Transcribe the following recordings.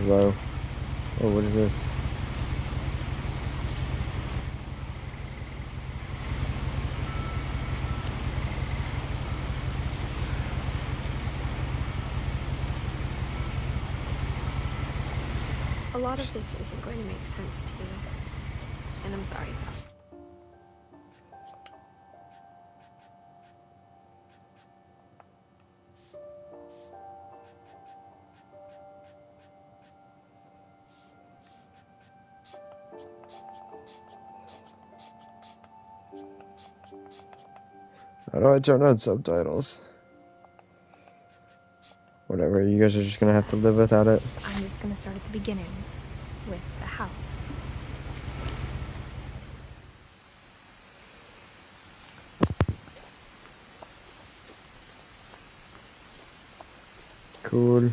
low. Oh, what is this? A lot of this isn't going to make sense to you, and I'm sorry. How do I turn on subtitles? Whatever, you guys are just gonna have to live without it. I'm just gonna start at the beginning, with the house. Cool.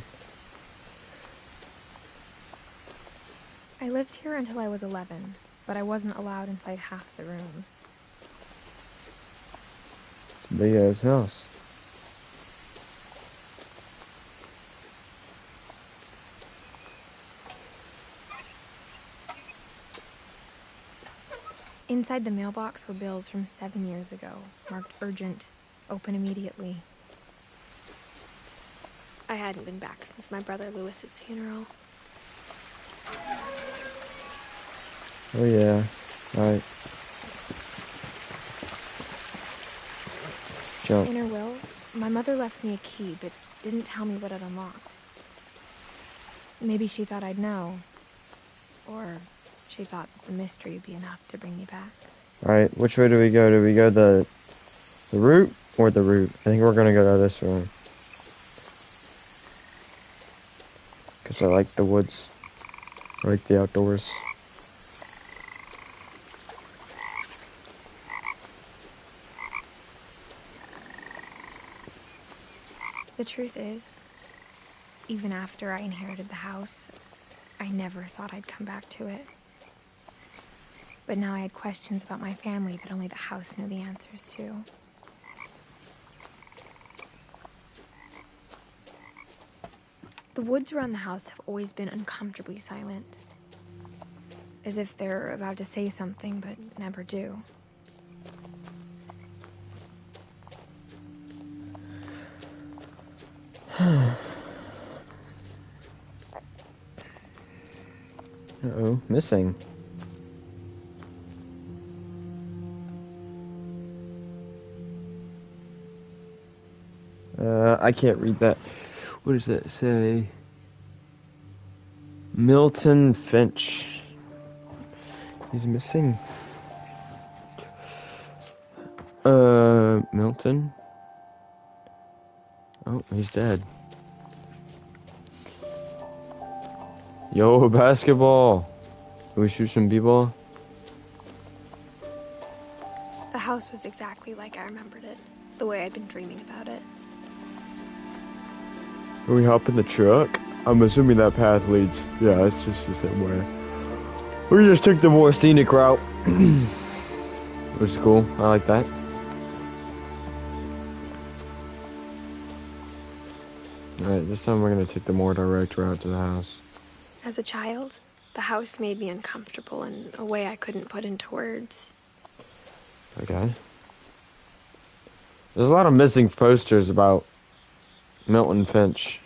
I lived here until I was 11, but I wasn't allowed inside half the rooms. It's a big ass house. Inside the mailbox were bills from 7 years ago, marked urgent, open immediately. I hadn't been back since my brother Lewis's funeral. Oh yeah. Alright. Jump. In her will, my mother left me a key, but didn't tell me what it unlocked. Maybe she thought I'd know. Or she thought the mystery would be enough to bring me back. Alright, which way do we go? Do we go the route or the route? I think we're gonna go to this room. Because I like the woods. I like the outdoors. The truth is, even after I inherited the house, I never thought I'd come back to it. But now I had questions about my family that only the house knew the answers to. The woods around the house have always been uncomfortably silent. As if they're about to say something, but never do. Uh-oh, missing. I can't read that. What does that say? Milton Finch. He's missing. Milton? Oh, he's dead. Yo, basketball! Can we shoot some b-ball? The house was exactly like I remembered it, the way I'd been dreaming about it. Can we hop in the truck? I'm assuming that path leads. Yeah, it's just the same way. We just took the more scenic route. Which is cool. I like that. Alright, this time we're gonna take the more direct route to the house. As a child, the house made me uncomfortable in a way I couldn't put into words. Okay. There's a lot of missing posters about Milton Finch.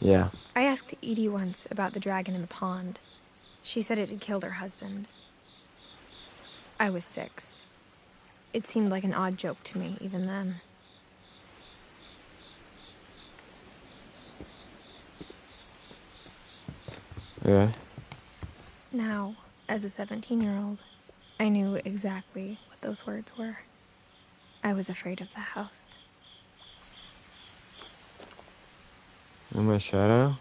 Yeah. I asked Edie once about the dragon in the pond. She said it had killed her husband. I was 6. It seemed like an odd joke to me, even then. Yeah. Now, as a 17-year-old, I knew exactly what those words were. I was afraid of the house. In my shadow?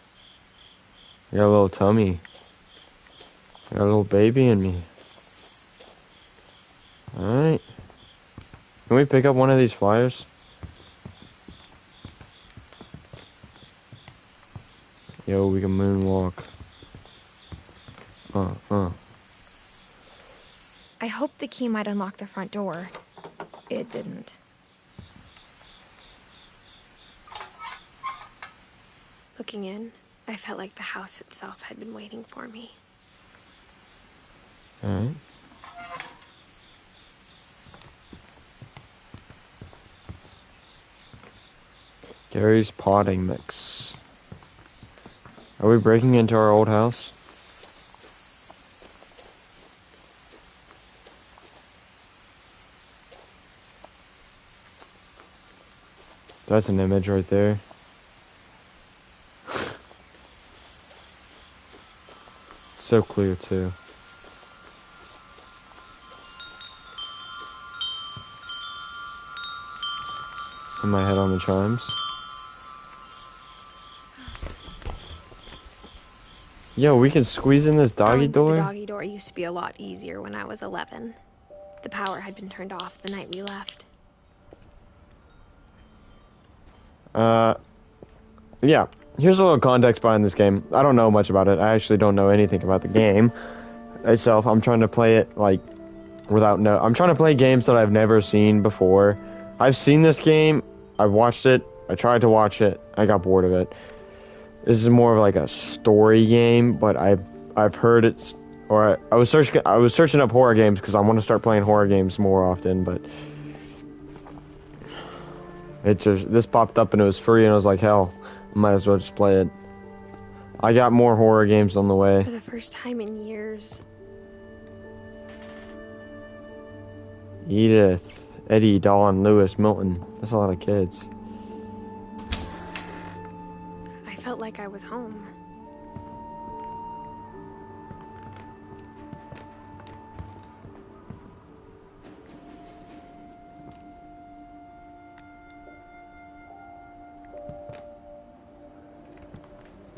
I got a little tummy. I got a little baby in me. Alright. Can we pick up one of these flyers? Yo, we can moonwalk. I hoped the key might unlock the front door. It didn't. Looking in, I felt like the house itself had been waiting for me. Alright. Gary's potting mix. Are we breaking into our old house? That's an image right there. So clear too. In my head on the chimes. Yo, we can squeeze in this doggy Going through door? the doggy door used to be a lot easier when I was 11. The power had been turned off the night we left. Yeah. Here's a little context behind this game. I don't know much about it. I actually don't know anything about the game itself. I'm trying to play it, like, I'm trying to play games that I've never seen before. I've seen this game. I've watched it. I tried to watch it. I got bored of it. This is more of like a story game, but I've heard it's, or I was searching up horror games because I want to start playing horror games more often, but this popped up and it was free and I was like, hell, I might as well just play it. I got more horror games on the way. For the first time in years, Edith, Eddie, Dawn, Lewis, Milton. That's a lot of kids. I felt like I was home.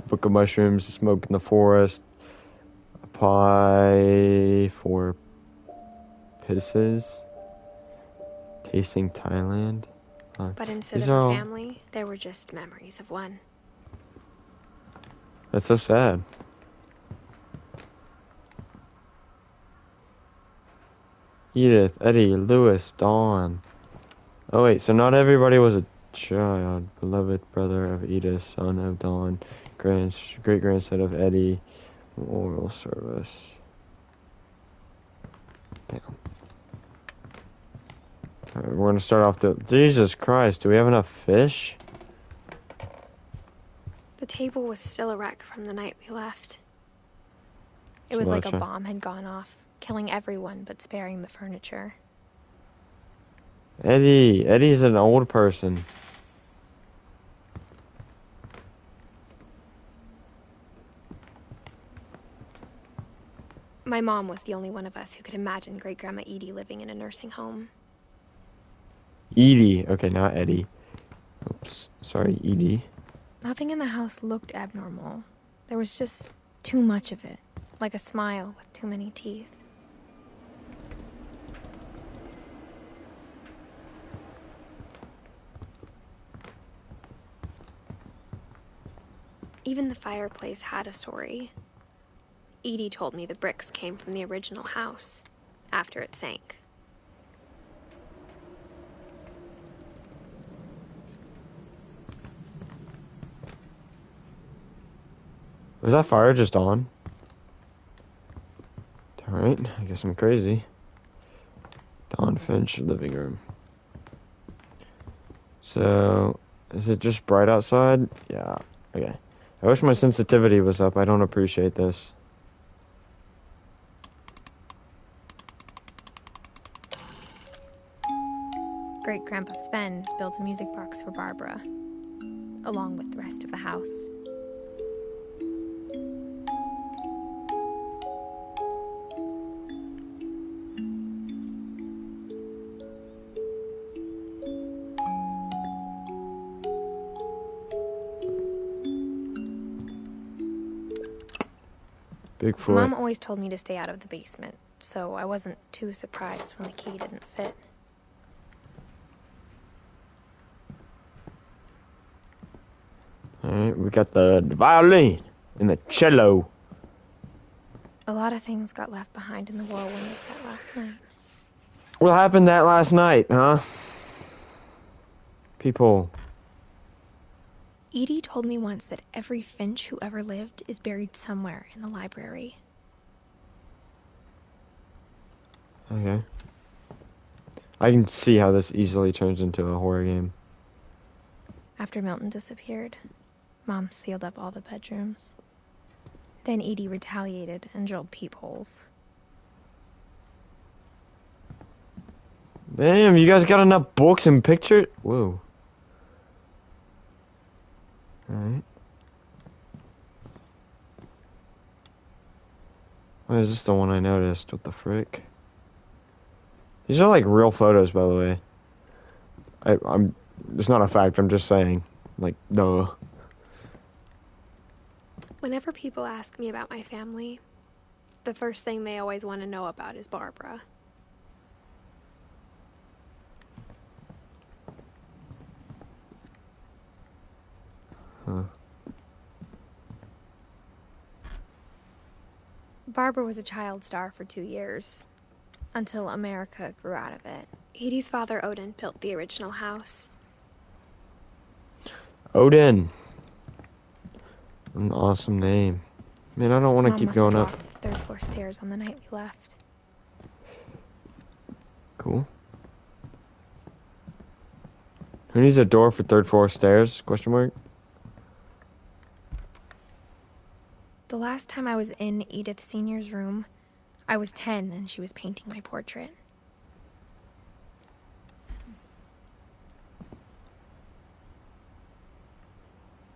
Book of mushrooms, smoke in the forest, a pie for pisses, tasting Thailand. But instead These of are a all- family, there were just memories of one. That's so sad. Edith, Eddie, Lewis, Dawn. Oh wait, so not everybody was a child. Beloved brother of Edith, son of Dawn, great grandson of Eddie. Memorial service. Damn. Alright, we're gonna start off Jesus Christ, do we have enough fish? The table was still a wreck from the night we left. It was like a Sriracha. bomb had gone off, killing everyone but sparing the furniture. Eddie's an old person. My mom was the only one of us who could imagine Great Grandma Edie living in a nursing home. Edie, okay, not Eddie. Oops, sorry, Edie. Nothing in the house looked abnormal. There was just too much of it, like a smile with too many teeth. Even the fireplace had a story. Edie told me the bricks came from the original house, after it sank. Was that fire just on? Alright, I guess I'm crazy. Dawn Finch living room. So, is it just bright outside? Yeah, okay. I wish my sensitivity was up. I don't appreciate this. Great Grandpa Sven built a music box for Barbara, along with the rest of the house. Bigfoot. Mom always told me to stay out of the basement, so I wasn't too surprised when the key didn't fit. Alright, we got the violin and the cello. A lot of things got left behind in the whirlwind of that last night. What happened that last night, huh? People. Edie told me once that every Finch who ever lived is buried somewhere in the library. Okay. I can see how this easily turns into a horror game. After Milton disappeared, Mom sealed up all the bedrooms. Then Edie retaliated and drilled peepholes. Damn, you guys got enough books and pictures? Whoa. Alright. Oh, is this the one I noticed? What the frick? These are like real photos, by the way. It's not a fact, I'm just saying. Like, duh. Whenever people ask me about my family, the first thing they always want to know about is Barbara. Huh. Barbara was a child star for 2 years, until America grew out of it. Edie's father, Odin, built the original house. Odin. An awesome name. Man, I don't want to Mom keep must have going up. walked the third floor stairs on the night we left. Cool. Who needs a door for third floor stairs? Question mark. The last time I was in Edith Sr.'s room, I was 10 and she was painting my portrait.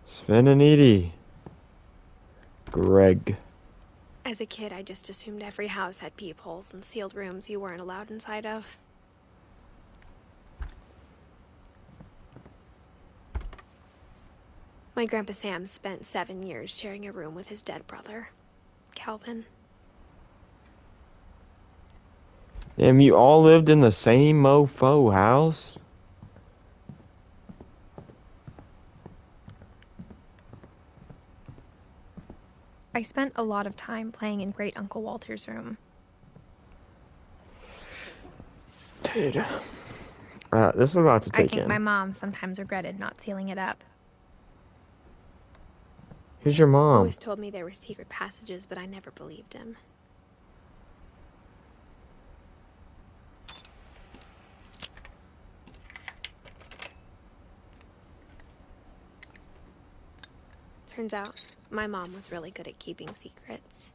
Sven and Edie. Greg. As a kid, I just assumed every house had peepholes and sealed rooms you weren't allowed inside of. My Grandpa Sam spent 7 years sharing a room with his dead brother, Calvin. Damn, you all lived in the same mofo house? I spent a lot of time playing in Great Uncle Walter's room. Dude. This is about to I take think in. my mom sometimes regretted not sealing it up. Who's your mom? Always told me there were secret passages, but I never believed him. Turns out, my mom was really good at keeping secrets.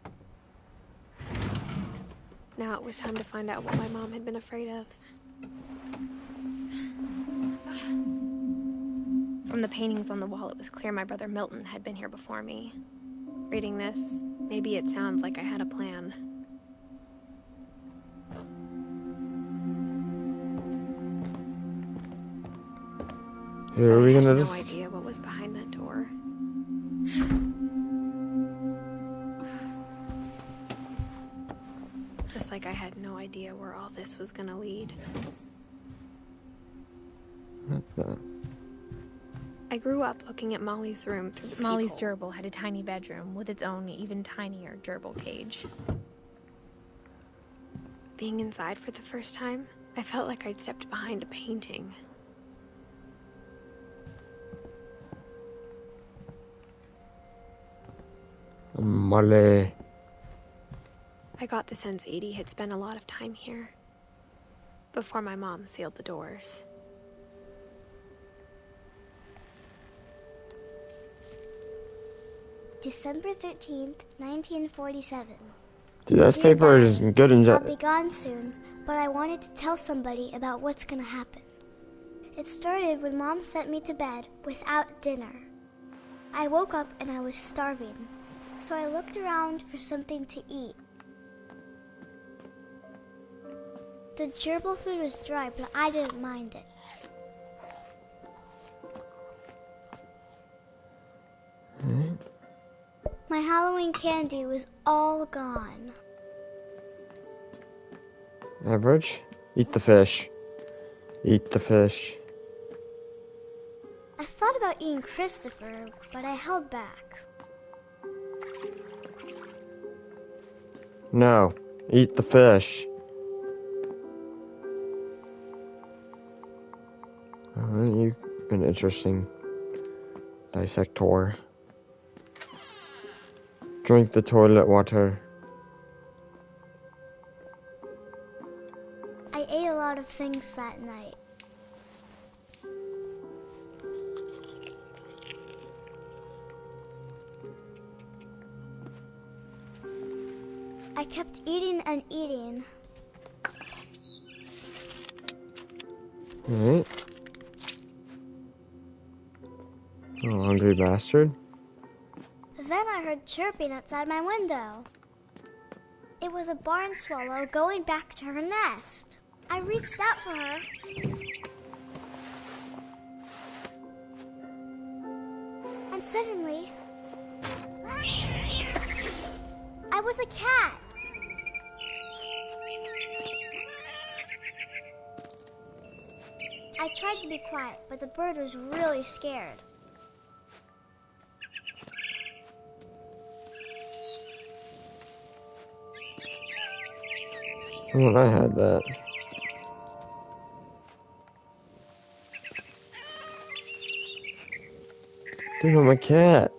Now it was time to find out what my mom had been afraid of. From the paintings on the wall, it was clear my brother Milton had been here before me. Reading this, maybe it sounds like I had a plan. Who are we I had gonna no just... idea what was behind that door. Just like I had no idea where all this was gonna lead. What the... I grew up looking at Molly's room through the Molly's gerbil had a tiny bedroom with its own even tinier gerbil cage. Being inside for the first time, I felt like I'd stepped behind a painting. Molly. I got the sense Edie had spent a lot of time here, before my mom sealed the doors. December 13th, 1947. Dude, this Dear paper Dad, is good and I'll be gone soon, but I wanted to tell somebody about what's gonna happen. It started when Mom sent me to bed without dinner. I woke up and I was starving, so I looked around for something to eat. The gerbil food was dry, but I didn't mind it. My Halloween candy was all gone. Average? Eat the fish. Eat the fish. I thought about eating Christopher, but I held back. No. Eat the fish. You've been interesting Dissector. Drink the toilet water. I ate a lot of things that night. I kept eating and eating. Alright. Oh, hungry bastard. Then I heard chirping outside my window. It was a barn swallow going back to her nest. I reached out for her. And suddenly, I was a cat. I tried to be quiet, but the bird was really scared. Oh, I had that. Dude, I'm a cat.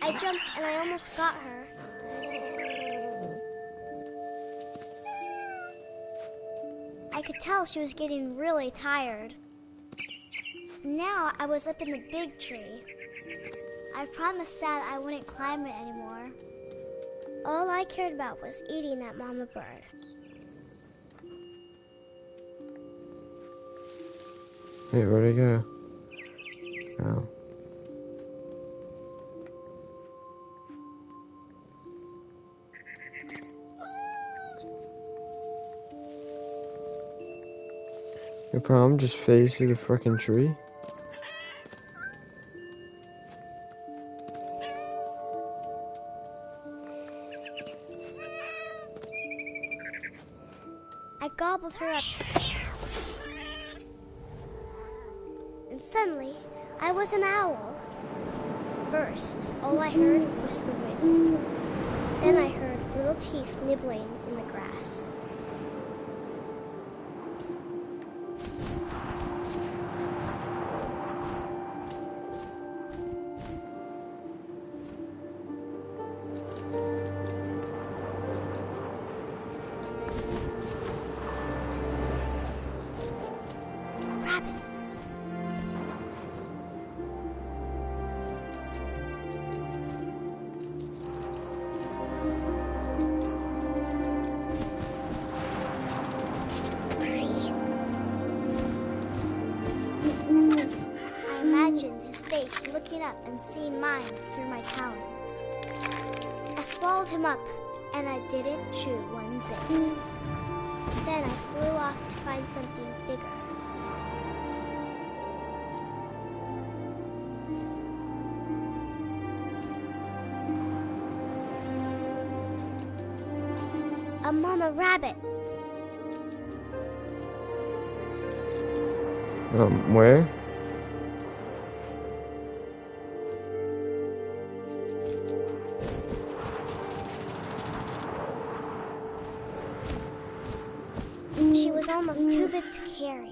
I jumped and I almost got her. I could tell she was getting really tired. Now I was up in the big tree. I promised Dad I wouldn't climb it anymore. All I cared about was eating that mama bird. Wait, where'd he go? Oh. No problem, just phase through the frickin' tree. I gobbled her up. And suddenly, I was an owl. First, all I heard was the wind. Then I heard little teeth nibbling in the grass. Rabbits. I imagined his face looking up and seeing mine through my talons. I swallowed him up, and I didn't chew one bit. Then I flew off to find something bigger. A mama rabbit. Where? She was almost too big to carry.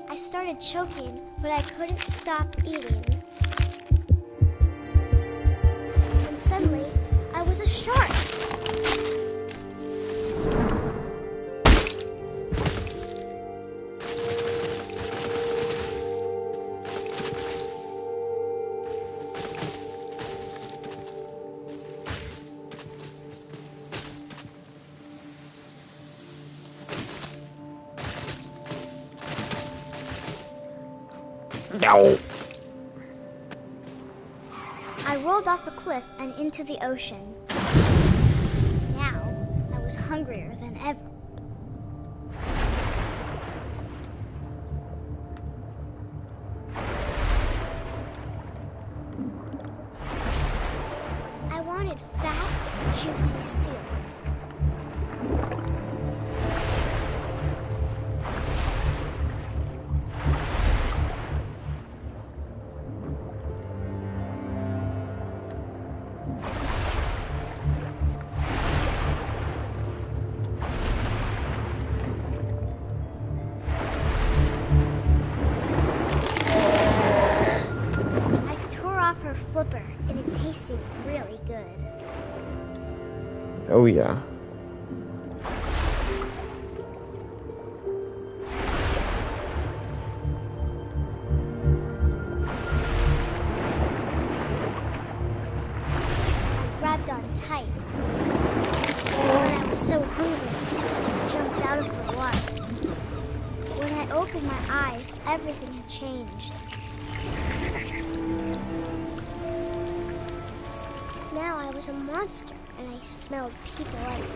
I started choking, but I couldn't stop eating. And suddenly, I was a shark. No. I rolled off a cliff and into the ocean. Now, I was hungrier than ever. I wanted fat, juicy seals. her flipper, and it tasted really good. Oh yeah. I grabbed on tight. When I was so hungry, I jumped out of the water. When I opened my eyes, everything had changed. Now I was a monster, and I smelled people like me.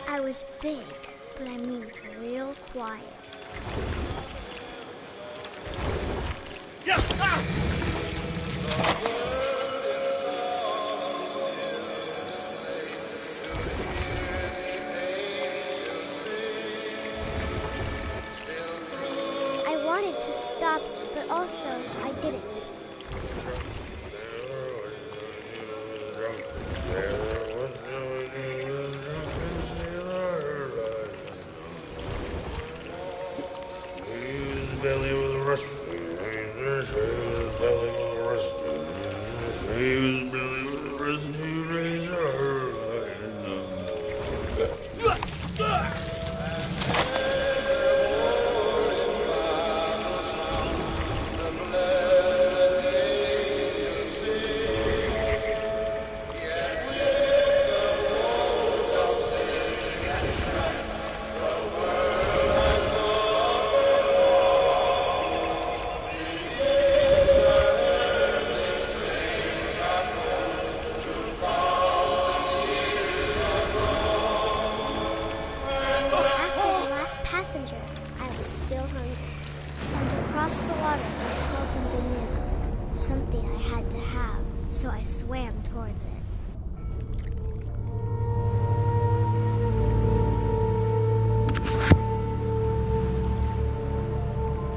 I was big, but I moved real quiet. I wanted to stop, but also I didn't. Belly was rusty. His belly was rusty. His belly was rusty. Razor. Passenger, I was still hungry. And across the water, I smelled something new. Something I had to have, so I swam towards it.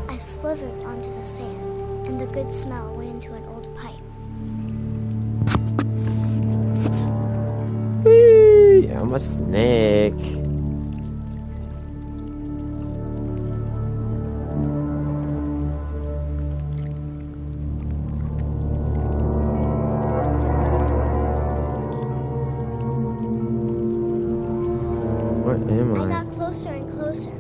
I slithered onto the sand, and the good smell went into an old pipe. Whee! I'm a snake. What am I I? got closer and closer.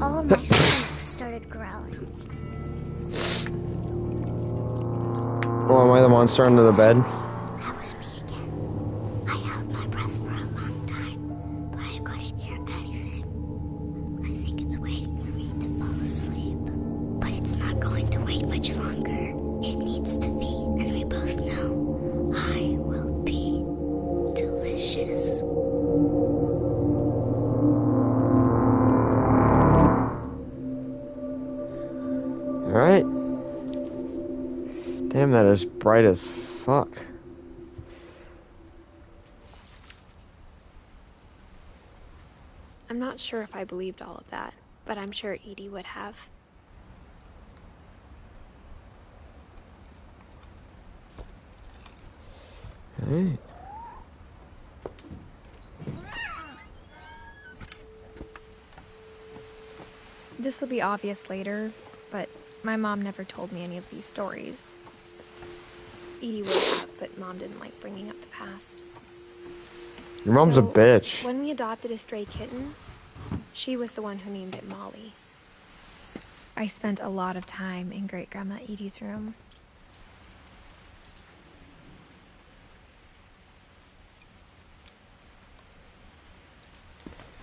All of my stomach started growling. Oh, am I the monster under the bed? I was me again. I held my breath for a long time, but I couldn't hear anything. I think it's waiting for me to fall asleep. But it's not going to wait much longer. It needs to be, and we both know I will be delicious. Alright. Damn, that is bright as fuck. I'm not sure if I believed all of that, but I'm sure Edie would have. Alright. This will be obvious later, but my mom never told me any of these stories. Edie would have, but Mom didn't like bringing up the past. Your mom's a So, bitch. When we adopted a stray kitten, she was the one who named it Molly. I spent a lot of time in Great-Grandma Edie's room.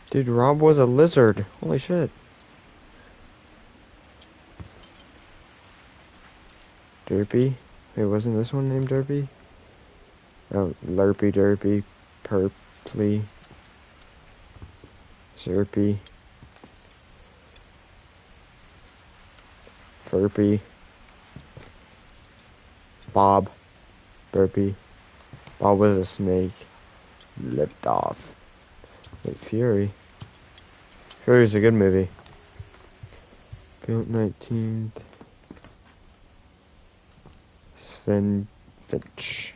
Dude, Rob was a lizard. Holy shit. Derpy? Wait, wasn't this one named Derpy? Oh, Lurpy, Derpy, Purply, Zerpy. Burpee. Bob. Burpee. Bob was a snake. Lift off. Wait, Fury. Fury's a good movie. Built 19th. Sven Finch.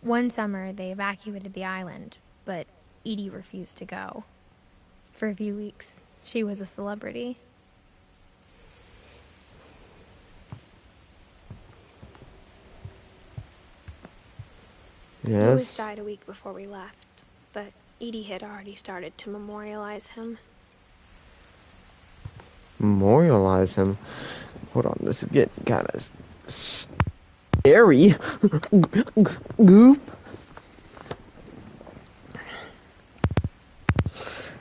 One summer, they evacuated the island, but Edie refused to go. For a few weeks, she was a celebrity. Yes. Louis died a week before we left, but Edie had already started to memorialize him. Memorialize him? Hold on, this is getting kind of scary. Goop.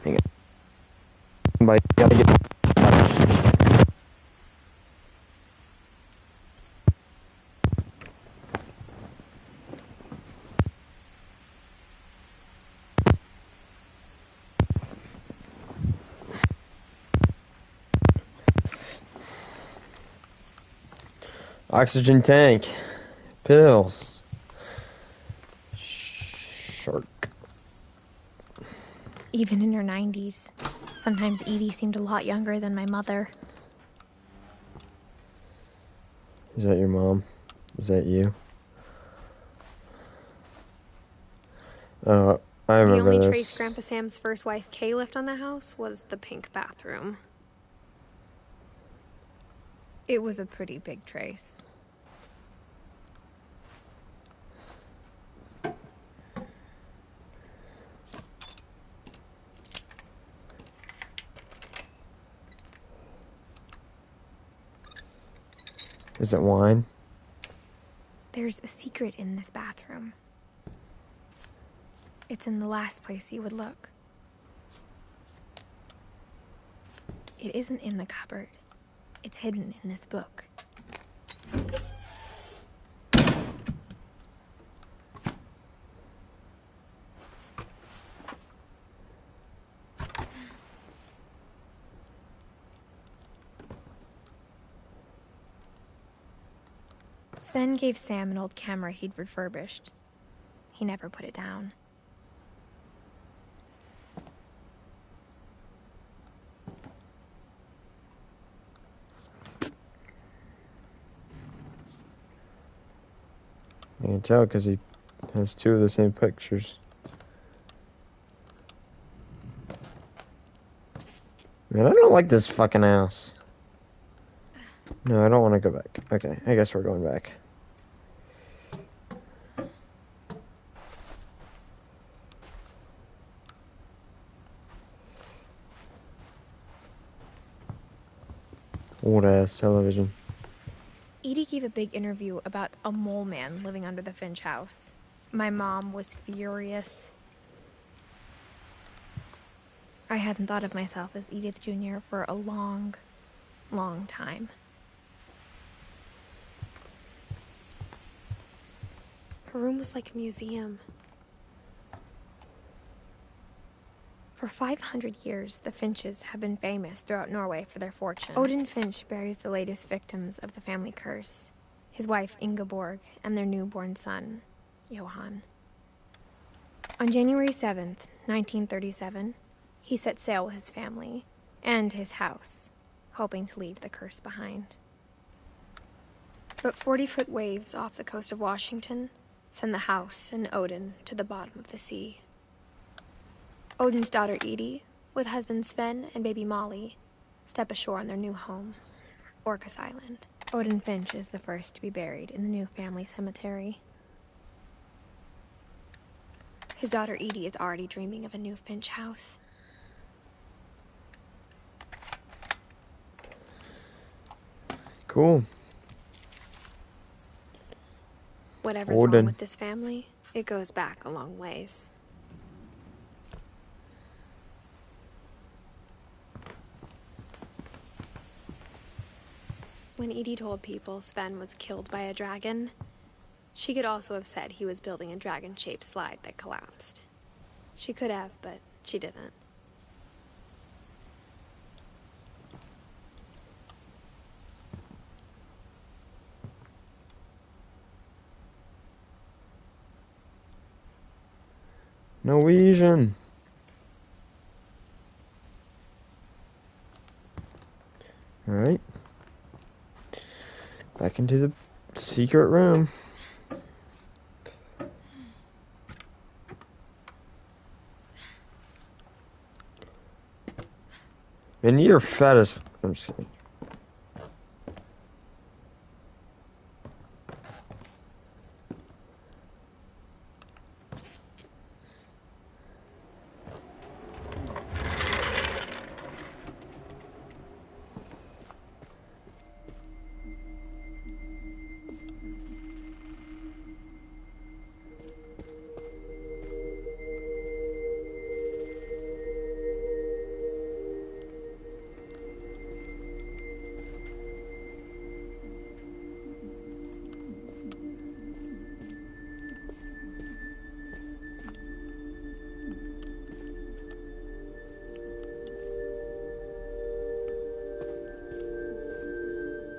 Hang on. But gotta get. Oxygen tank. Pills. Shark. Even in her 90s, sometimes Edie seemed a lot younger than my mother. Is that your mom? Is that you? I The remember only this. trace Grandpa Sam's first wife, Kay, left on the house was the pink bathroom. It was a pretty big trace. Is it wine? There's a secret in this bathroom. It's in the last place you would look. It isn't in the cupboard. It's hidden in this book. Sven gave Sam an old camera he'd refurbished. He never put it down. I can tell because he has two of the same pictures. Man, I don't like this fucking house. No, I don't want to go back. Okay, I guess we're going back. Old ass television. Edie gave a big interview about a mole man living under the Finch house. My mom was furious. I hadn't thought of myself as Edith Jr. for a long, long time. Her room was like a museum. For 500 years, the Finches have been famous throughout Norway for their fortune. Odin Finch buries the latest victims of the family curse, his wife Ingeborg and their newborn son, Johan. On January 7th, 1937, he set sail with his family and his house, hoping to leave the curse behind. But 40-foot waves off the coast of Washington send the house and Odin to the bottom of the sea. Odin's daughter Edie, with husband Sven and baby Molly, step ashore on their new home, Orcas Island. Odin Finch is the first to be buried in the new family cemetery. His daughter Edie is already dreaming of a new Finch house. Cool. Whatever's Odin. wrong with this family, it goes back a long ways. When Edie told people Sven was killed by a dragon, she could also have said he was building a dragon-shaped slide that collapsed. She could have, but she didn't. Norwegian. Alright. Back into the secret room. And you're fat as... I'm just kidding.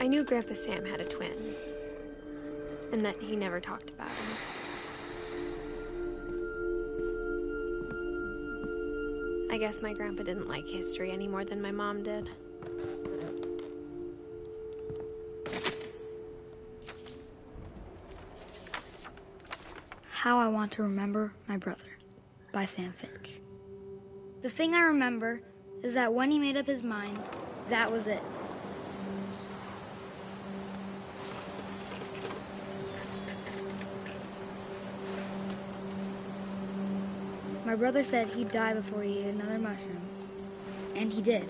I knew Grandpa Sam had a twin, and that he never talked about him. I guess my grandpa didn't like history any more than my mom did. How I Want to Remember My Brother by Sam Finch. The thing I remember is that when he made up his mind, that was it. My brother said he'd die before he ate another mushroom, and he did.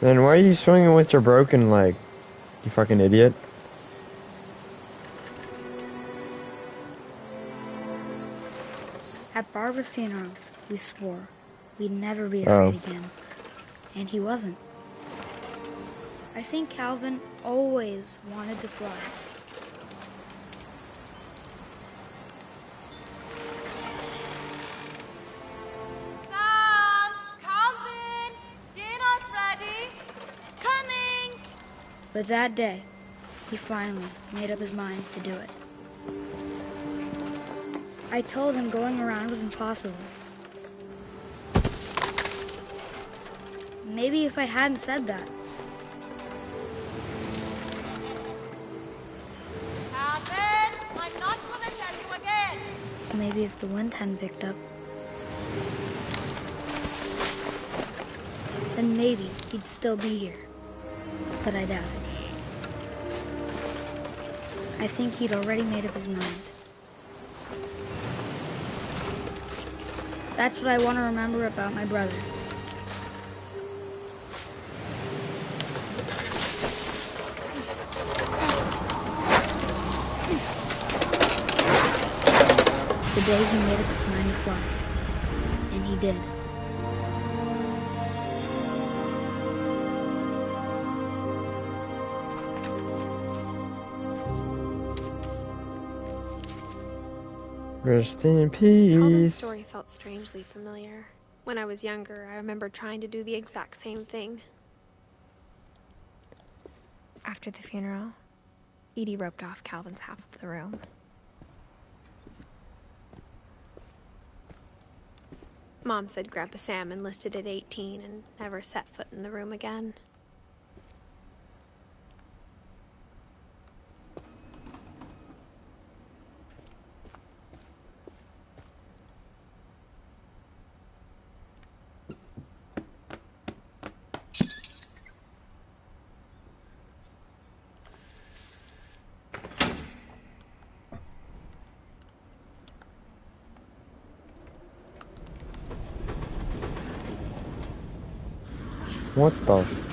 Then why are you swinging with your broken leg? You fucking idiot. At Barbara's funeral, we swore we'd never be afraid again. And he wasn't. I think Calvin always wanted to fly. But that day, he finally made up his mind to do it. I told him going around was impossible. Maybe if I hadn't said that. Calvin, I'm not gonna tell you again. Maybe if the wind hadn't picked up, then maybe he'd still be here. But I doubt it. I think he'd already made up his mind. That's what I want to remember about my brother. The day he made up his mind to fly. And he did. Rest in Calvin's peace. story felt strangely familiar. When I was younger, I remember trying to do the exact same thing. After the funeral, Edie roped off Calvin's half of the room. Mom said Grandpa Sam enlisted at 18 and never set foot in the room again. What the f-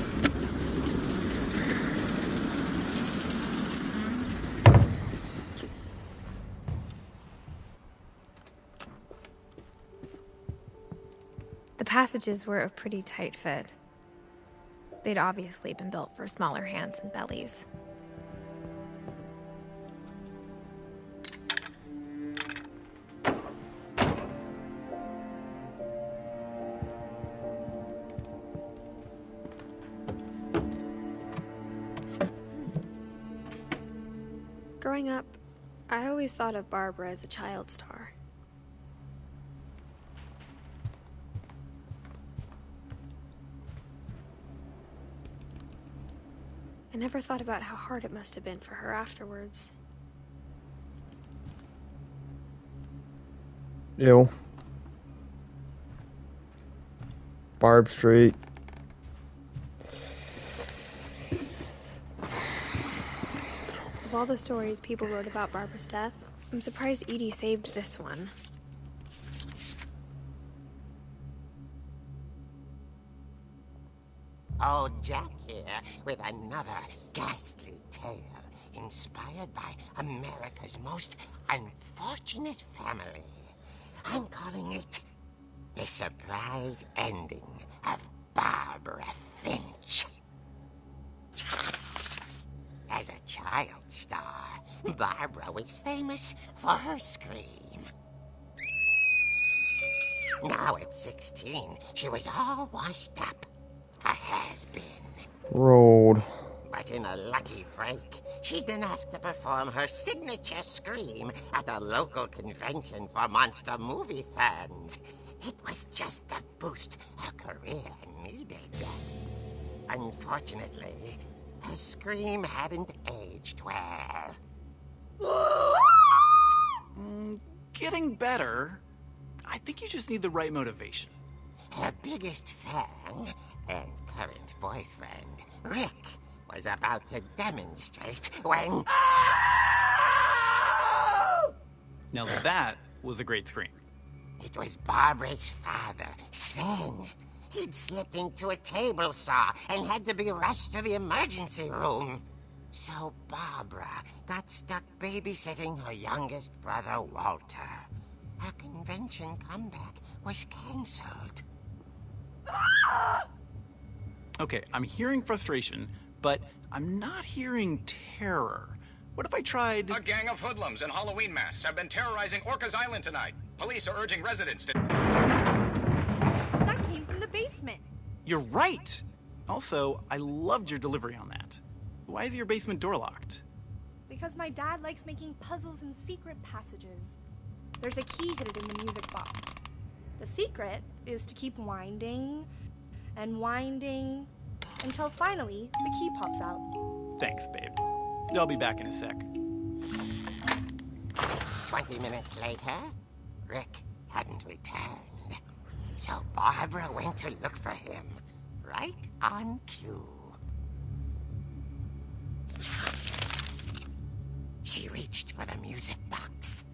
passages were a pretty tight fit. They'd obviously been built for smaller hands and bellies. Growing up, I always thought of Barbara as a child star. I never thought about how hard it must have been for her afterwards. Ew. Barb Street. Of all the stories people wrote about Barbara's death, I'm surprised Edie saved this one. Old Jack here with another ghastly tale inspired by America's most unfortunate family. I'm calling it The Surprise Ending of Barbara Finch. As a child star, Barbara was famous for her scream. Now at 16, she was all washed up. A has-been. Road. But in a lucky break, she'd been asked to perform her signature scream at a local convention for monster movie fans. It was just the boost her career needed. Unfortunately, her scream hadn't aged well. Getting better. I think you just need the right motivation. Her biggest fan and current boyfriend, Rick, was about to demonstrate when... Now that was a great scream. It was Barbara's father, Sven. He'd slipped into a table saw and had to be rushed to the emergency room. So Barbara got stuck babysitting her youngest brother, Walter. Her convention comeback was cancelled. Okay, I'm hearing frustration, but I'm not hearing terror. What if I tried... A gang of hoodlums in Halloween masks have been terrorizing Orcas Island tonight. Police are urging residents to... That came from the basement. You're right! Also, I loved your delivery on that. Why is your basement door locked? Because my dad likes making puzzles and secret passages. There's a key hidden in the music box. The secret is to keep winding and winding until finally the key pops out. Thanks, babe. I'll be back in a sec. 20 minutes later, Rick hadn't returned. So Barbara went to look for him, right on cue. She reached for the music box.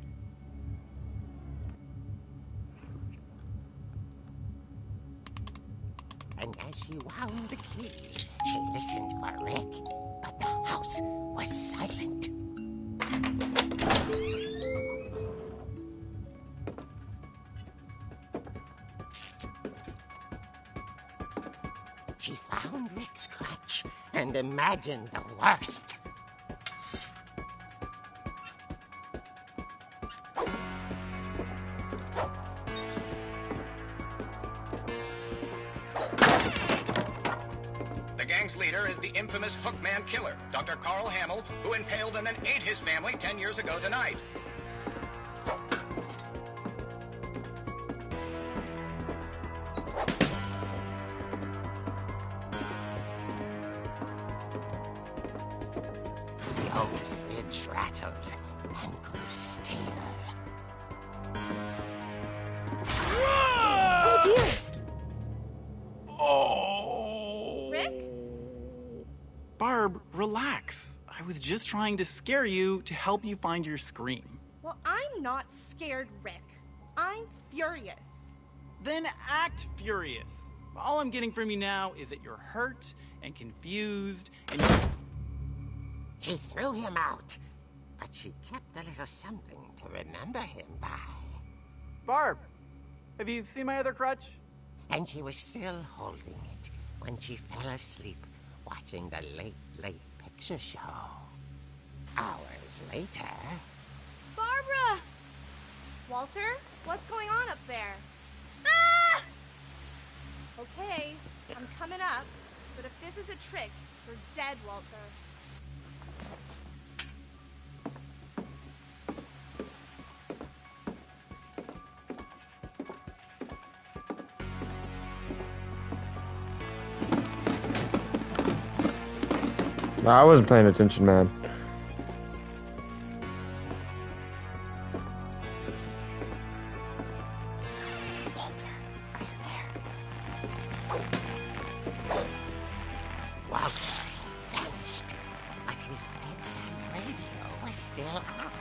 And as she wound the key, she listened for Rick, but the house was silent. She found Rick's crutch and imagined the worst. The gang's leader is the infamous Hookman killer, Dr. Carl Hamill, who impaled and then ate his family 10 years ago tonight. The old fridge rattled and grew still. Oh dear! Oh! Rick? Barb, relax. I was just trying to scare you to help you find your scream. Well, I'm not scared, Rick. I'm furious. Then act furious. All I'm getting from you now is that you're hurt and confused and She threw him out, but she kept a little something to remember him by. Barb, have you seen my other crutch? and she was still holding it when she fell asleep watching the Late Picture Show. Hours later... Barbara! Walter, what's going on up there? Ah! Okay, I'm coming up, but if this is a trick, you're dead, Walter. I wasn't paying attention, man. Walter, are you there? Walter vanished, but his bedside radio was still on.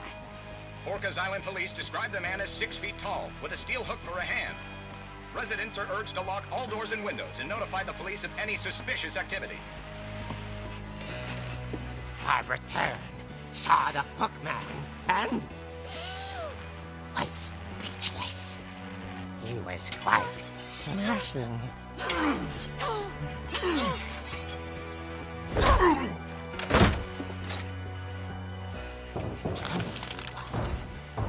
Orcas Island police describe the man as 6 feet tall, with a steel hook for a hand. Residents are urged to lock all doors and windows and notify the police of any suspicious activity. Barbara turned, saw the hook man, and was speechless. He was quite smashing. And he was.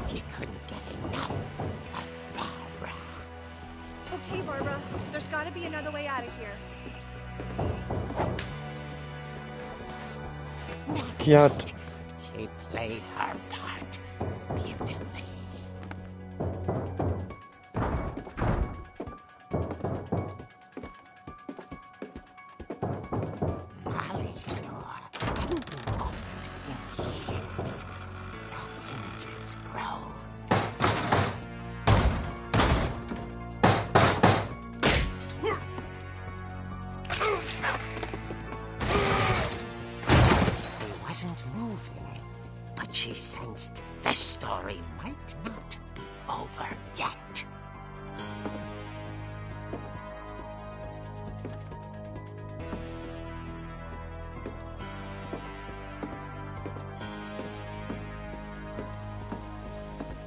He couldn't get enough of Barbara. Okay, Barbara, there's gotta be another way out of here. Kiat. She played her part beautifully. Molly's door hadn't been opened in years. The hinges groaned. Wasn't moving, but she sensed the story might not be over yet.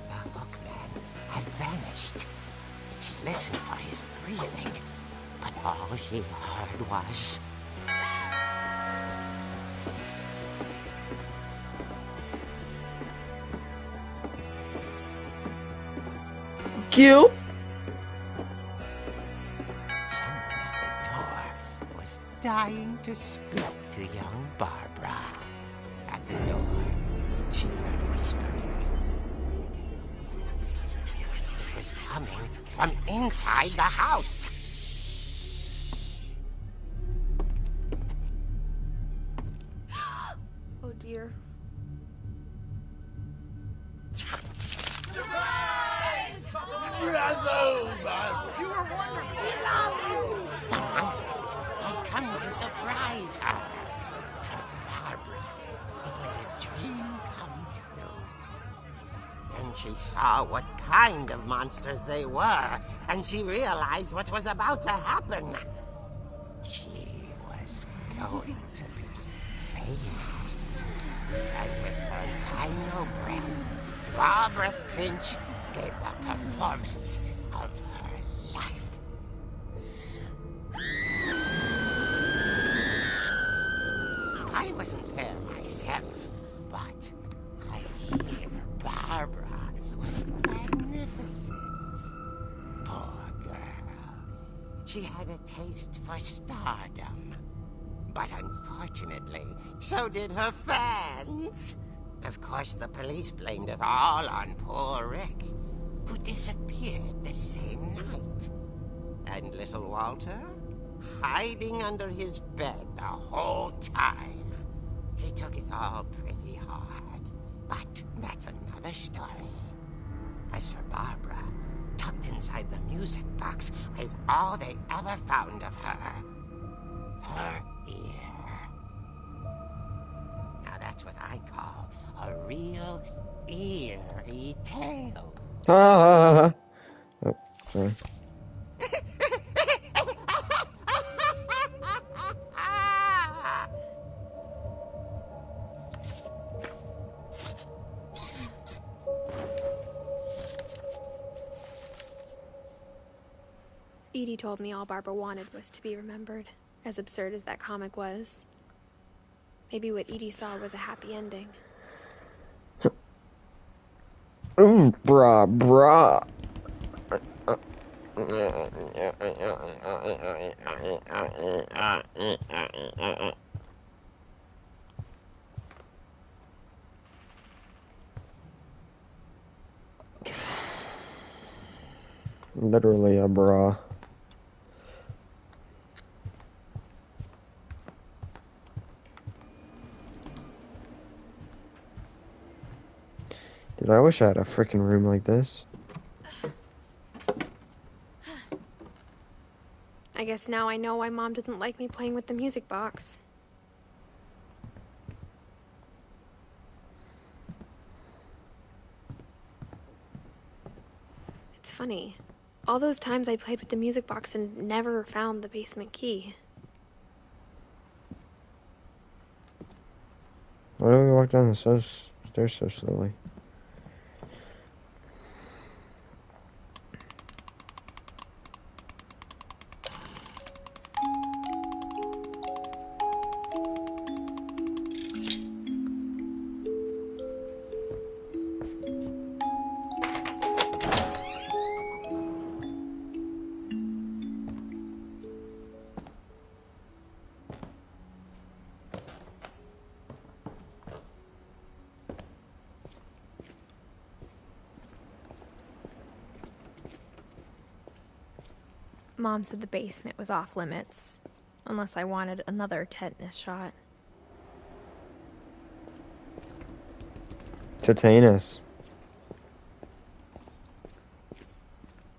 The hookman had vanished. She listened for his breathing, but all she heard was... Cute. Someone at the door was dying to speak to young Barbara. At the door, she heard whispering. It was coming from inside the house. Oh dear. You were wonderful. The monsters had come to surprise her. For Barbara, it was a dream come true. Then she saw what kind of monsters they were, and she realized what was about to happen. She was going to be famous. And with her final breath, Barbara Finch gave the performance of her life. I wasn't there myself, but I hear Barbara was magnificent. Poor girl. She had a taste for stardom. But unfortunately, so did her fans. Of course, the police blamed it all on poor Rick, who disappeared the same night. And little Walter, hiding under his bed the whole time. He took it all pretty hard, but that's another story. As for Barbara, tucked inside the music box is all they ever found of her. Her ear. Now that's what I call a real eerie tale. Ha ha ha ha. Oh, sorry. Edie told me all Barbara wanted was to be remembered, as absurd as that comic was. Maybe what Edie saw was a happy ending. Ooh, bruh. Literally a bra. Dude, I wish I had a freaking room like this. I guess now I know why Mom didn't like me playing with the music box. It's funny. All those times I played with the music box and never found the basement key. Why do we walk down the stairs so slowly? Mom said the basement was off limits, unless I wanted another tetanus shot. Tetanus.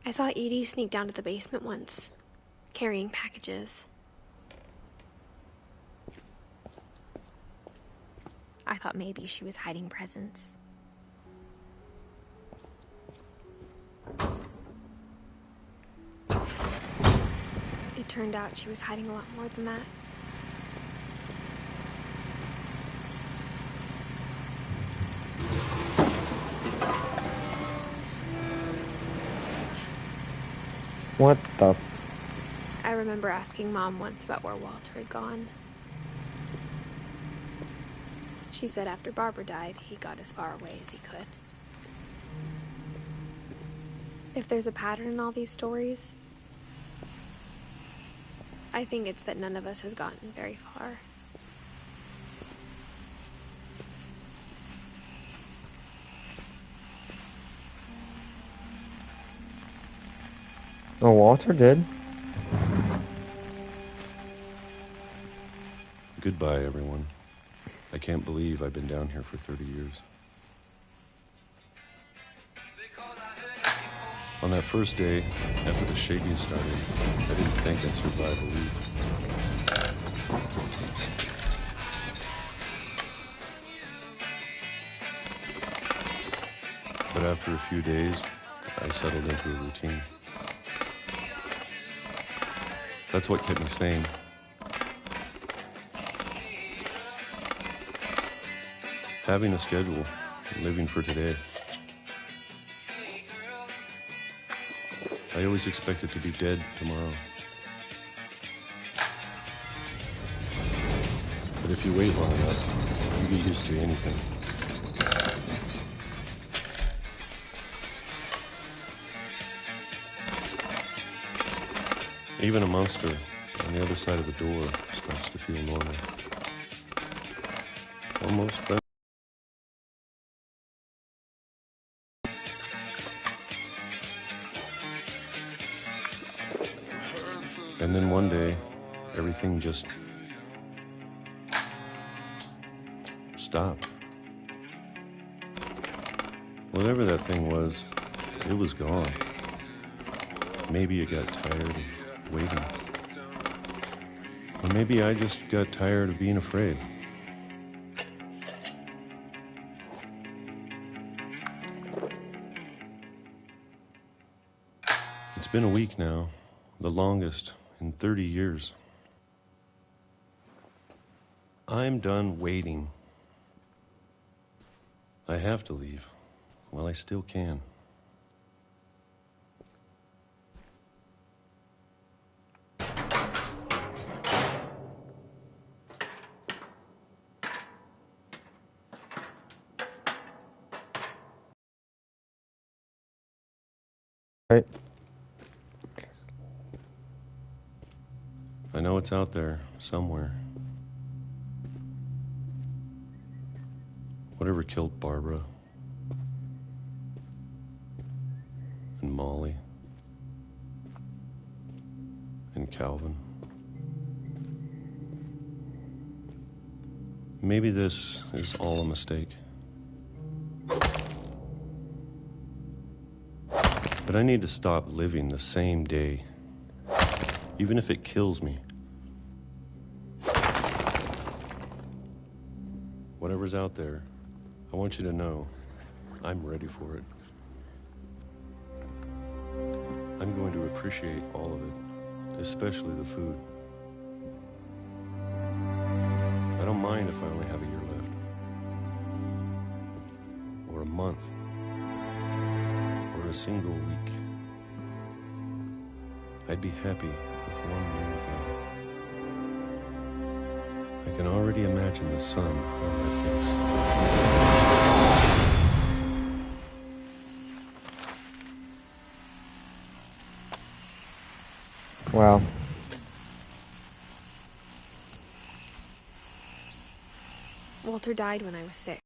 I saw Edie sneak down to the basement once, carrying packages. I thought maybe she was hiding presents. It turned out she was hiding a lot more than that. What the? I remember asking Mom once about where Walter had gone. She said after Barbara died, he got as far away as he could. If there's a pattern in all these stories, I think it's that none of us has gotten very far. Oh, Walter did? Goodbye, everyone. I can't believe I've been down here for 30 years. On that first day, after the shaking started, I didn't think I'd survive a week. But after a few days, I settled into a routine. That's what kept me sane. Having a schedule, living for today. I always expected to be dead tomorrow. But if you wait long enough, you get used to anything. Even a monster on the other side of the door starts to feel normal. Almost friendly. And then one day, everything just stopped. Whatever that thing was, it was gone. Maybe it got tired of waiting. Or maybe I just got tired of being afraid. It's been a week now, the longest in 30 years. I'm done waiting. I have to leave while I still can. Right. I know it's out there somewhere. Whatever killed Barbara and Molly and Calvin. Maybe this is all a mistake. But I need to stop living the same day, even if it kills me. Whatever's out there, I want you to know I'm ready for it. I'm going to appreciate all of it, especially the food. I don't mind if I only have a year left, or a month, or a single week. I'd be happy with one new day. I can already imagine the sun on my face. Wow. Walter died when I was 6.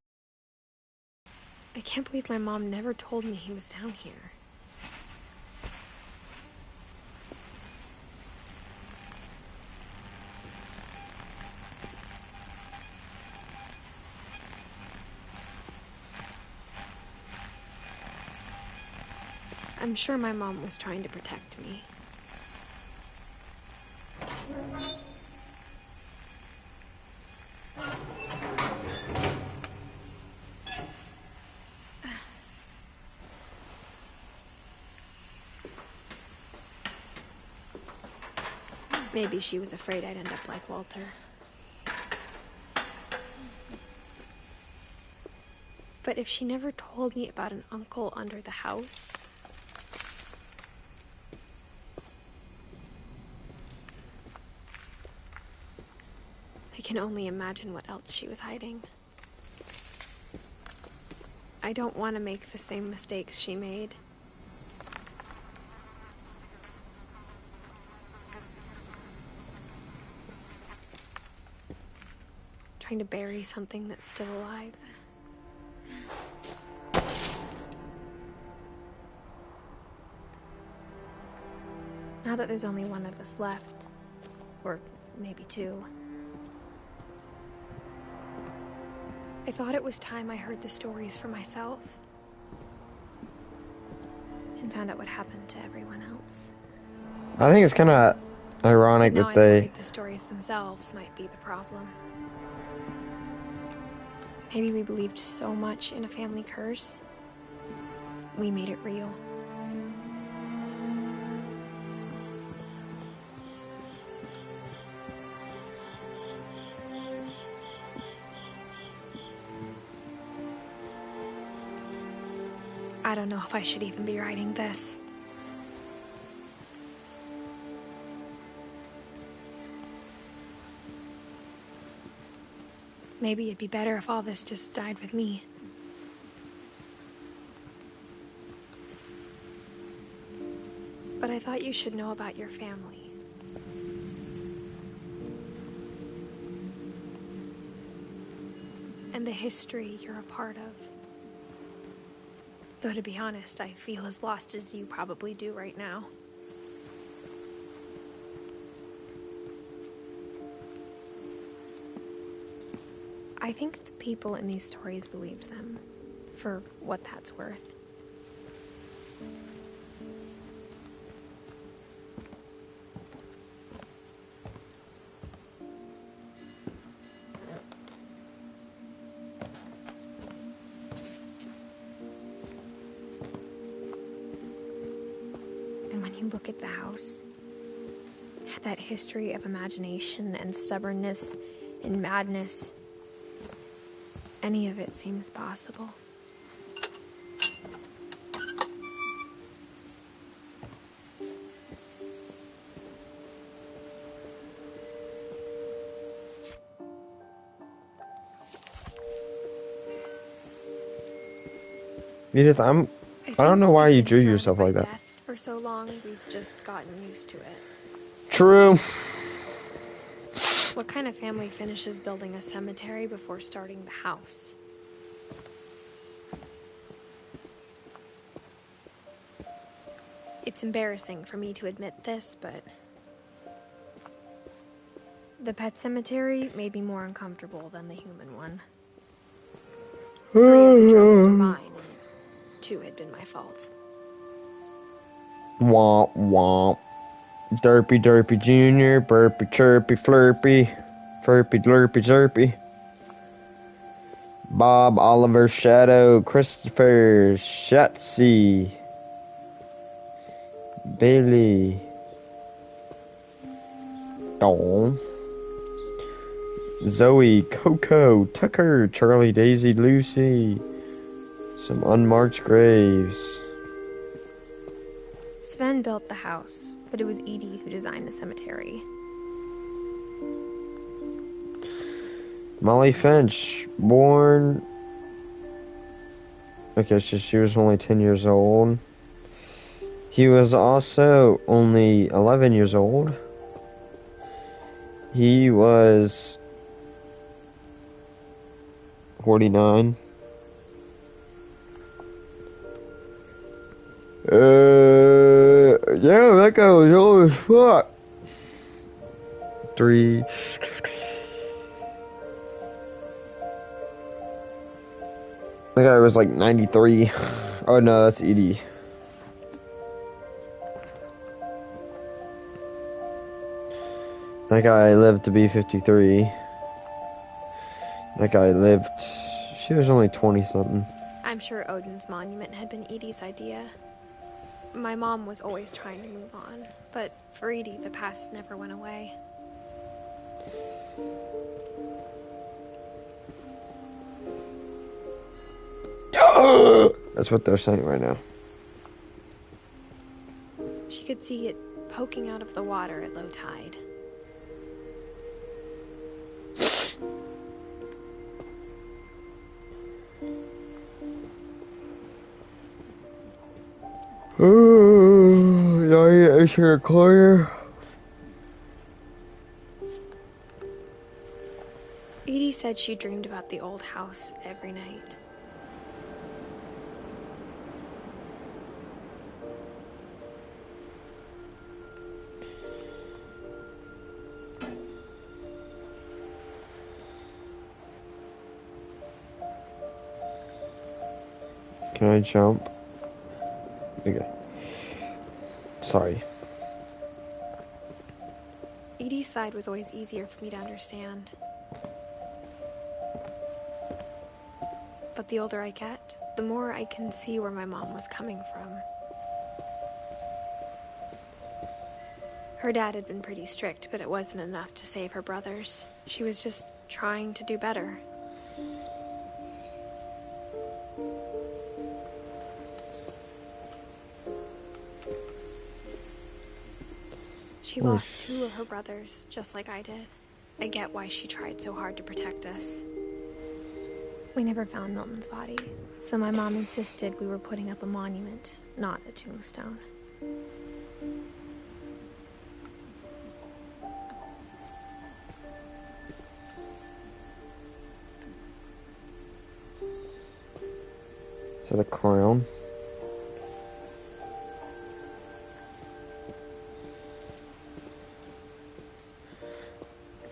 I can't believe my mom never told me he was down here. I'm sure my mom was trying to protect me. Maybe she was afraid I'd end up like Walter. But if she never told me about an uncle under the house, I can only imagine what else she was hiding. I don't want to make the same mistakes she made. Trying to bury something that's still alive. Now that there's only one of us left, or maybe two, I thought it was time I heard the stories for myself and found out what happened to everyone else. I think it's kind of ironic Now that I'm they... worried the stories themselves might be the problem. Maybe we believed so much in a family curse, we made it real. I don't know if I should even be writing this. Maybe it'd be better if all this just died with me. But I thought you should know about your family. And the history you're a part of. Though to be honest, I feel as lost as you probably do right now. I think the people in these stories believed them, for what that's worth. And when you look at the house, that history of imagination and stubbornness and madness, any of it seems possible. Edith, I don't know why you drew yourself like that. For For so long, we've just gotten used to it. True. What kind of family finishes building a cemetery before starting the house? It's embarrassing for me to admit this, but the pet cemetery made me more uncomfortable than the human one. 3 of the troubles were mine, and 2 had been my fault. Womp womp. Derpy Derpy Jr., Burpy Chirpy Flurpy, Furpy Lurpy Zerpy. Bob Oliver Shadow, Christopher Shatsy, Bailey. Dawn. Zoe, Coco, Tucker, Charlie, Daisy, Lucy. Some unmarked graves. Sven built the house, but it was Edie who designed the cemetery. Molly Finch, born... Okay, so she was only 10 years old. He was also only 11 years old. He was 49. Yeah, that guy was old as fuck. 3. That guy was like 93. Oh no, that's Edie. That guy lived to be 53. That guy lived... She was only 20-something. I'm sure Odin's monument had been Edie's idea. My mom was always trying to move on, but for Edie, the past never went away. That's what they're saying right now. She could see it poking out of the water at low tide. Is she recording? Edie said she dreamed about the old house every night. Can I jump? Okay. Sorry. Edie's side was always easier for me to understand. But the older I get, the more I can see where my mom was coming from. Her dad had been pretty strict, but it wasn't enough to save her brothers. She was just trying to do better. She lost 2 of her brothers, just like I did. I get why she tried so hard to protect us. We never found Milton's body, so my mom insisted we were putting up a monument, not a tombstone. Is that a crown?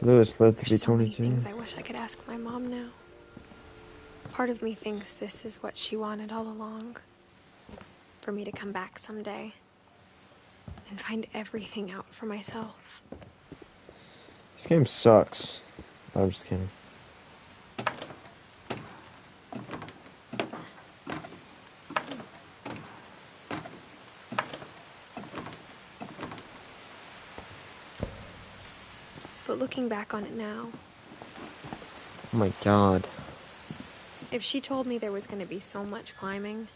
Lewis lived to be 22. So many things I wish I could ask my mom now. Part of me thinks this is what she wanted all along. For me to come back someday and find everything out for myself. This game sucks. I'm just kidding. But looking back on it now... Oh my god. If she told me there was going to be so much climbing,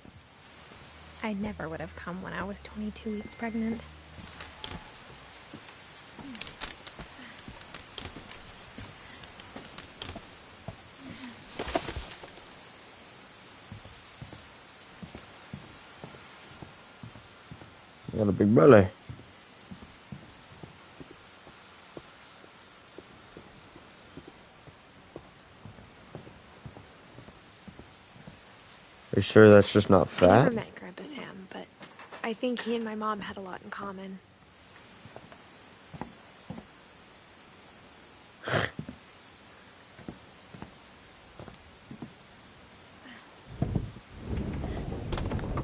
I never would have come when I was 22 weeks pregnant. Got a big belly. Are you sure that's just not I fat? never met Grandpa Sam, but I think he and my mom had a lot in common.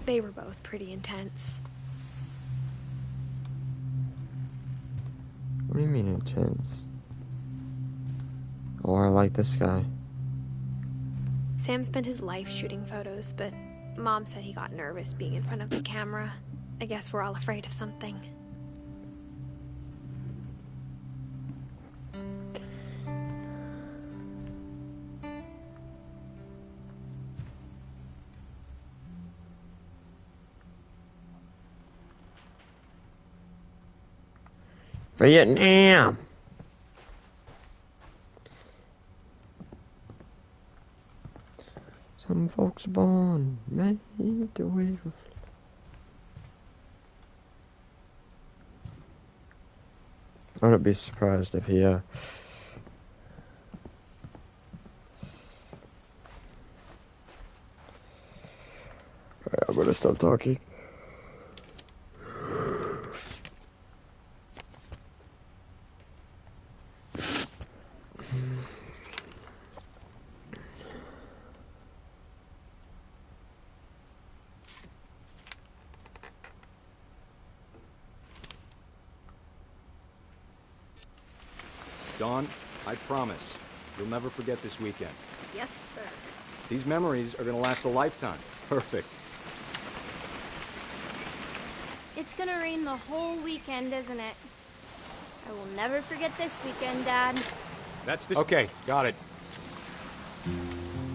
They were both pretty intense. What do you mean intense? Oh, I like this guy. Sam spent his life shooting photos, but Mom said he got nervous being in front of the camera. I guess we're all afraid of something. Vietnam. Some folks born made to wave. I wouldn't be surprised if he Alright, I'm gonna stop talking. Dawn, I promise, you'll never forget this weekend. Yes, sir. These memories are gonna last a lifetime. Perfect. It's gonna rain the whole weekend, isn't it? I will never forget this weekend, Dad. That's the... Okay, got it.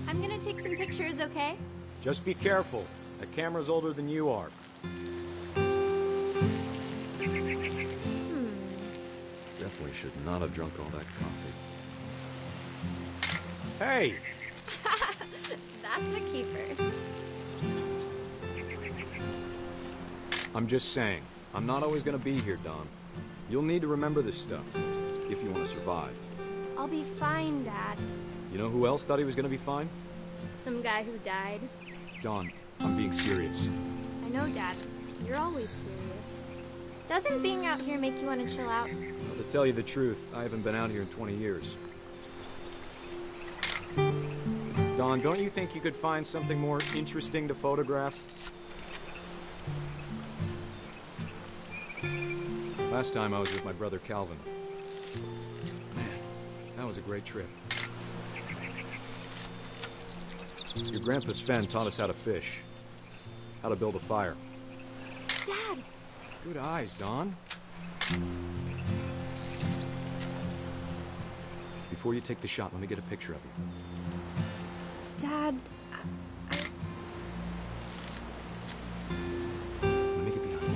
I'm gonna take some pictures, okay? Just be careful. That camera's older than you are. Definitely should not have drunk all that coffee. Hey! That's a keeper. I'm just saying, I'm not always gonna be here, Dawn. You'll need to remember this stuff, if you want to survive. I'll be fine, Dad. You know who else thought he was gonna be fine? Some guy who died. Dawn, I'm being serious. I know, Dad. You're always serious. Doesn't being out here make you want to chill out? Well, to tell you the truth, I haven't been out here in 20 years. Dawn, don't you think you could find something more interesting to photograph? Last time I was with my brother Calvin. Man, that was a great trip. Your grandpa Sven taught us how to fish, how to build a fire. Dad! Good eyes, Dawn. Before you take the shot, let me get a picture of you. Dad, Let me get behind you.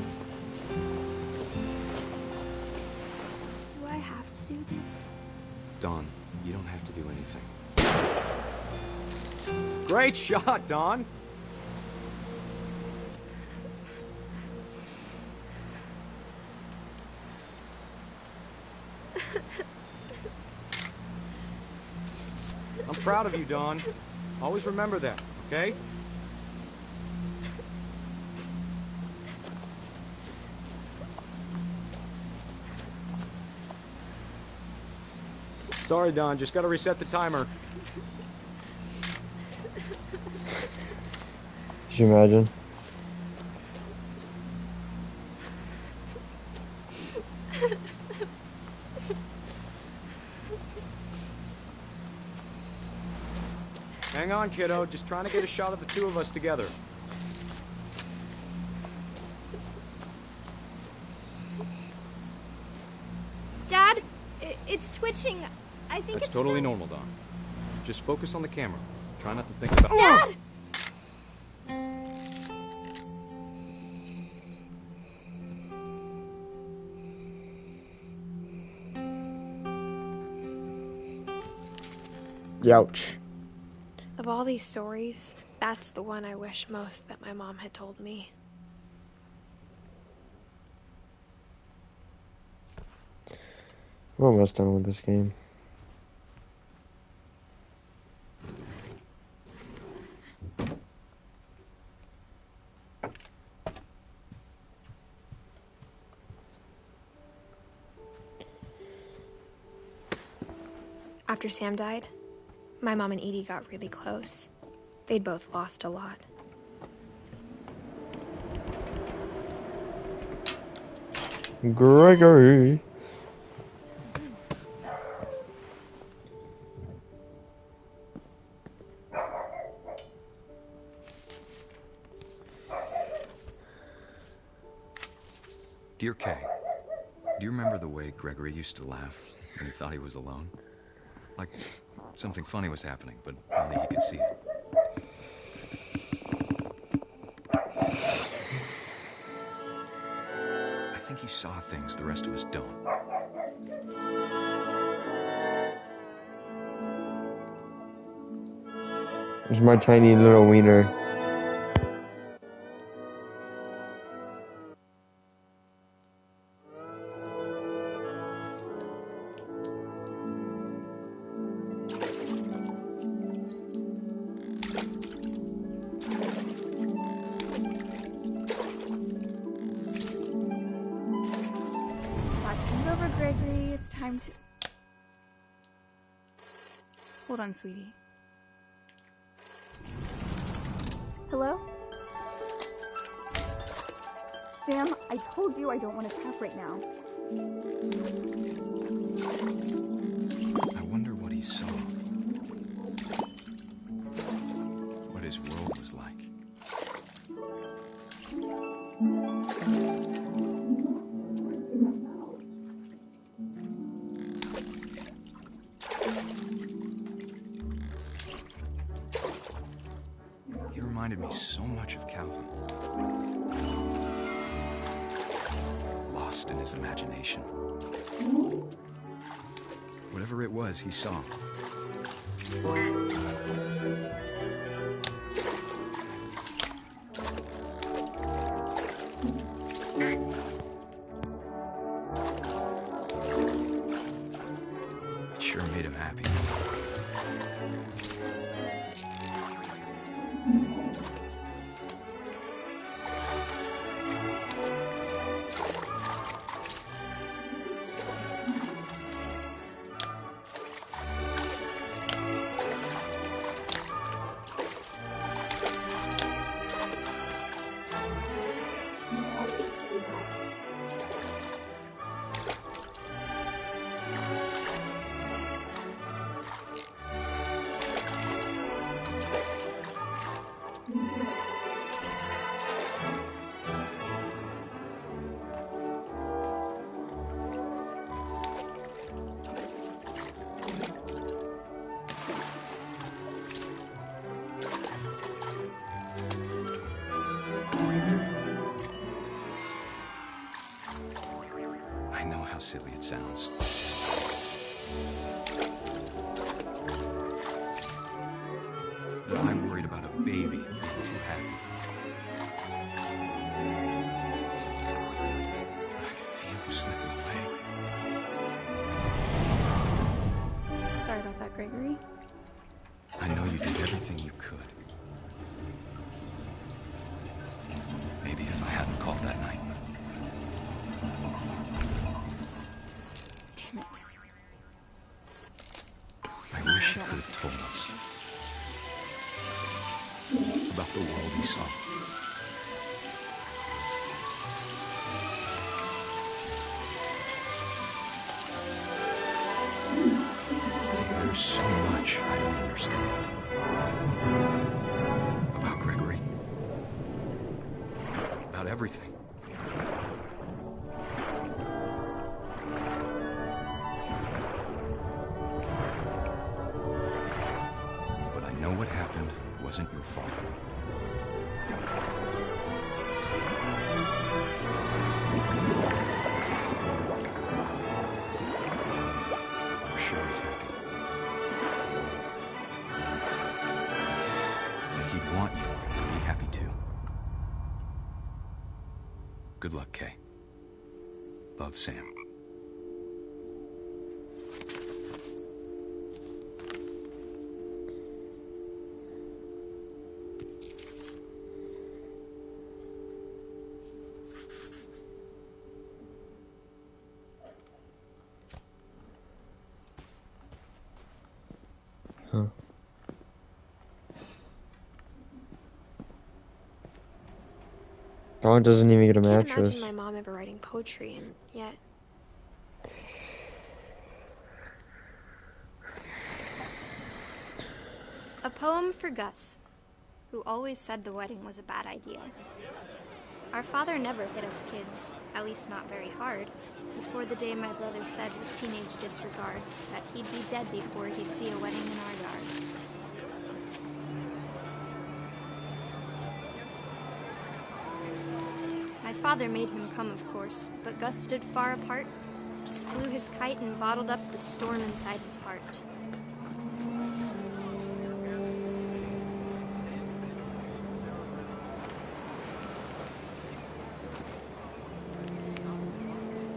Do I have to do this? Dawn, you don't have to do anything. Great shot, Dawn! I'm proud of you, Dawn. Always remember that, okay? Sorry, Dawn, just gotta reset the timer. Could you imagine? Hang on, kiddo. Just trying to get a shot of the two of us together. Dad, it's twitching. I think That's it's totally so... normal, Dawn. Just focus on the camera. Try not to think about... Dad! Youch. of all these stories, that's the one I wish most that my mom had told me. I'm almost done with this game. After Sam died, my mom and Edie got really close. They'd both lost a lot. Gregory. Dear Kay, do you remember the way Gregory used to laugh when he thought he was alone? Like something funny was happening, but only he could see it. I think he saw things the rest of us don't. There's my tiny little wiener. Gregory, it's time to... Hold on, sweetie. Hello? Sam, I told you I don't want to talk right now. I wonder what he saw. What his world was like. He reminded me so much of Calvin. Lost in his imagination. Whatever it was, he saw. It sure made him happy. I know how silly it sounds. That I'm worried about a baby being too happy. But I could feel him slipping away. Sorry about that, Gregory. I know you did everything you could. Maybe if I hadn't called that night. Damn it. I wish he could have told us about the world he saw. There's so much I don't understand about Gregory. About everything. But I know what happened wasn't your fault. I'm sure he's happy. And he'd want you to be happy too. Good luck, Kay. Love, Sam. dog doesn't even get a I can't mattress. imagine my mom ever writing poetry, and yet... A poem for Gus, who always said the wedding was a bad idea. Our father never hit us kids, at least not very hard, before the day my brother said with teenage disregard that he'd be dead before he'd see a wedding in our yard. My father made him come, of course, but Gus stood far apart, just flew his kite and bottled up the storm inside his heart.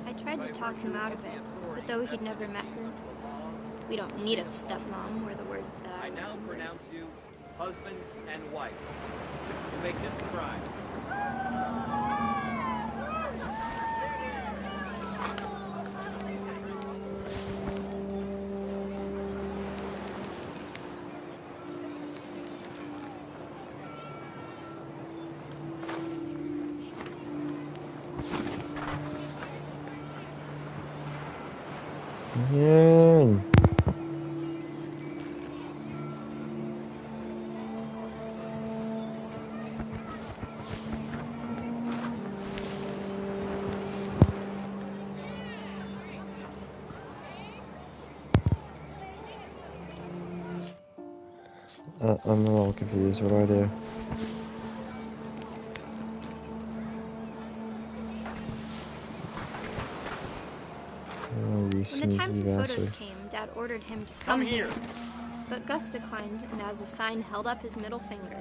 I tried to talk him out of it, but though he'd never met her, we don't need a stepmom, were the words that I now pronounce you husband and wife. You may kiss the bride. Yeah. I'm a little confused. What do I do? When the time for photos came, Dad ordered him to come here. But Gus declined, and as a sign held up his middle finger.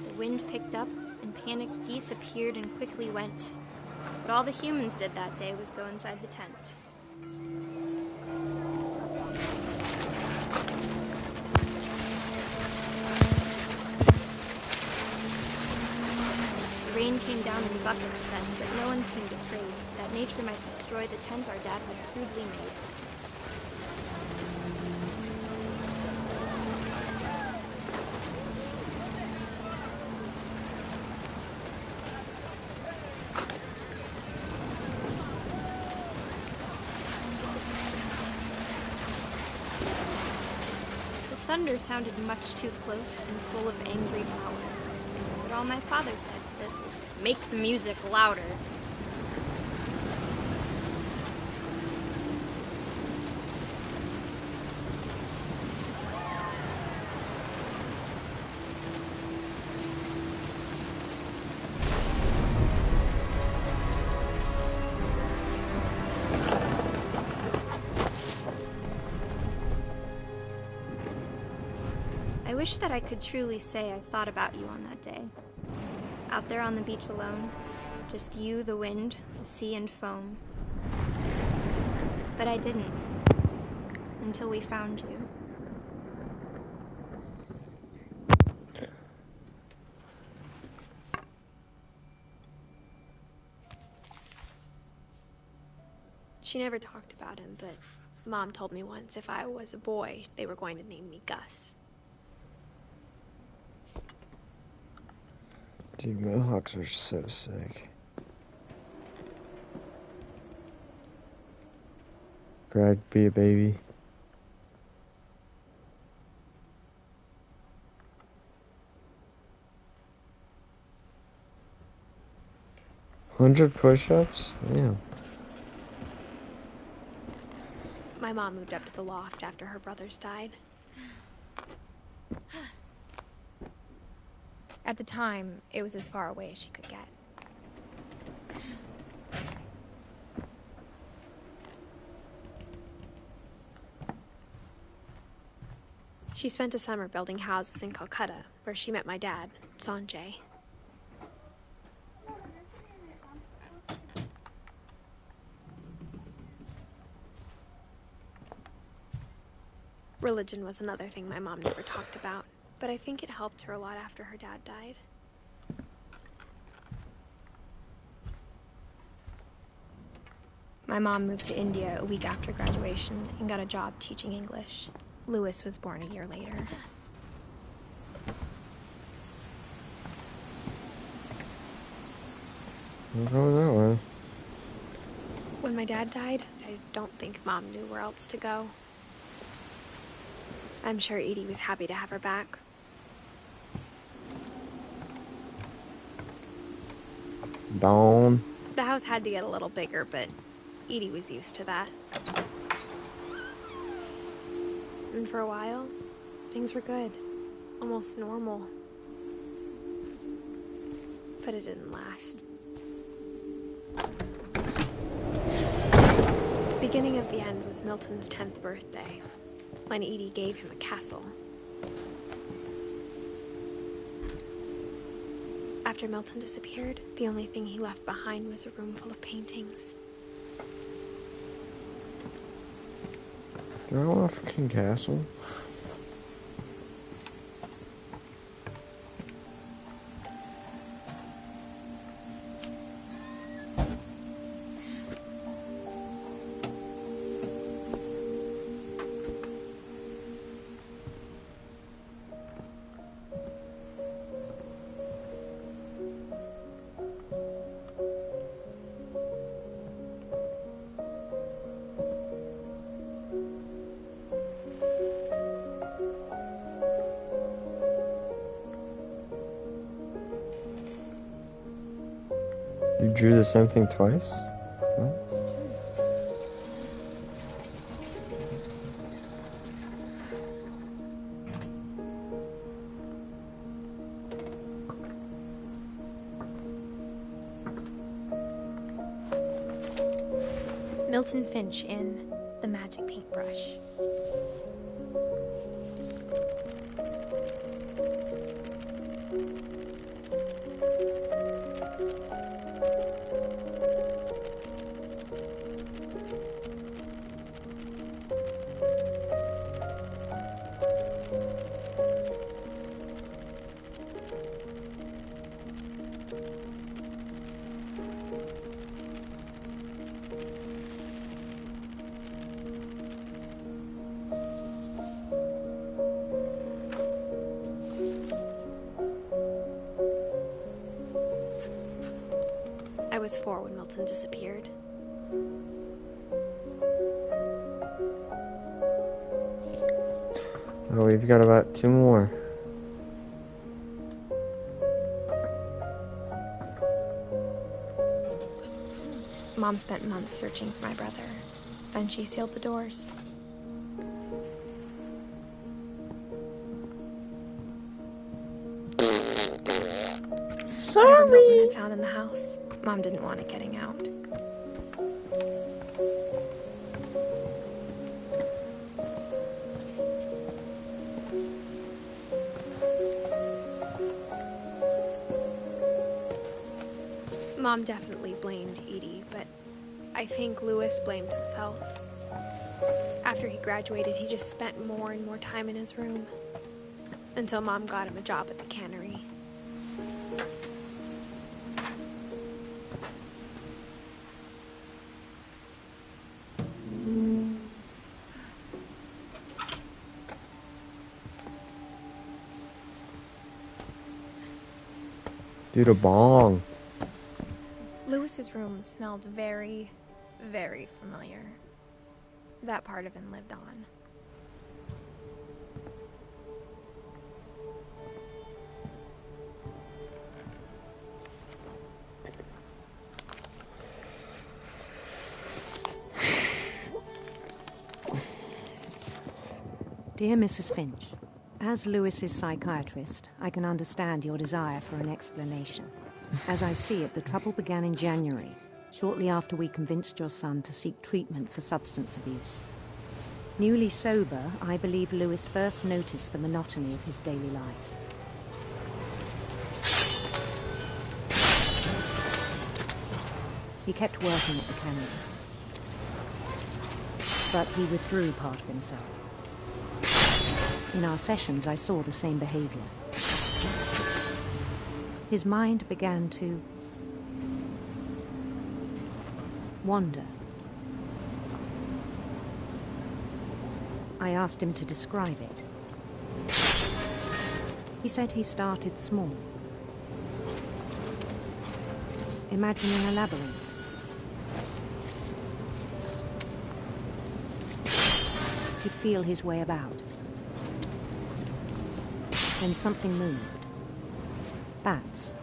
The wind picked up, and panicked geese appeared and quickly went. But all the humans did that day was go inside the tent. The rain came down in buckets then, but no one seemed afraid that nature might destroy the tent our dad had crudely made. The thunder sounded much too close and full of angry power. But all my father said to this was, "Make the music louder." I wish that I could truly say I thought about you on that day. Out there on the beach alone, just you, the wind, the sea, and foam. But I didn't, until we found you. She never talked about him, but Mom told me once if I was a boy, they were going to name me Gus. Dude, mohawks are so sick. Greg, be a baby. $100 push-ups? Damn. My mom moved up to the loft after her brothers died. At the time, it was as far away as she could get. She spent a summer building houses in Calcutta, where she met my dad, Sanjay. Religion was another thing my mom never talked about, but I think it helped her a lot after her dad died. My mom moved to India a week after graduation and got a job teaching English. Louis was born a year later. We'll go that way. When my dad died, I don't think Mom knew where else to go. I'm sure Edie was happy to have her back. Dawn. The house had to get a little bigger, but Edie was used to that. And for a while, things were good. Almost normal. But it didn't last. The beginning of the end was Milton's 10th birthday, when Edie gave him a castle. After Milton disappeared, the only thing he left behind was a room full of paintings. Do I want a freaking castle? You drew the same thing twice? What? Milton Finch in The Magic Paintbrush. I was 4 when Milton disappeared. Oh, we've got about 2 more. Mom spent months searching for my brother. Then she sealed the doors. Whatever Milton had found in the house, Mom didn't want it getting out. Mom definitely blamed Edie, but I think Louis blamed himself. After he graduated, he just spent more and more time in his room. Until Mom got him a job at the cannery. Dude, a bong. Louis's room smelled very, very familiar. That part of him lived on. Dear Mrs. Finch, as Louis's psychiatrist, I can understand your desire for an explanation. As I see it, the trouble began in January, shortly after we convinced your son to seek treatment for substance abuse. Newly sober, I believe Louis first noticed the monotony of his daily life. He kept working at the cannery, but he withdrew part of himself. In our sessions, I saw the same behavior. His mind began to wander, I asked him to describe it. He said he started small, imagining a labyrinth. He'd feel his way about. Then something moved. Bats.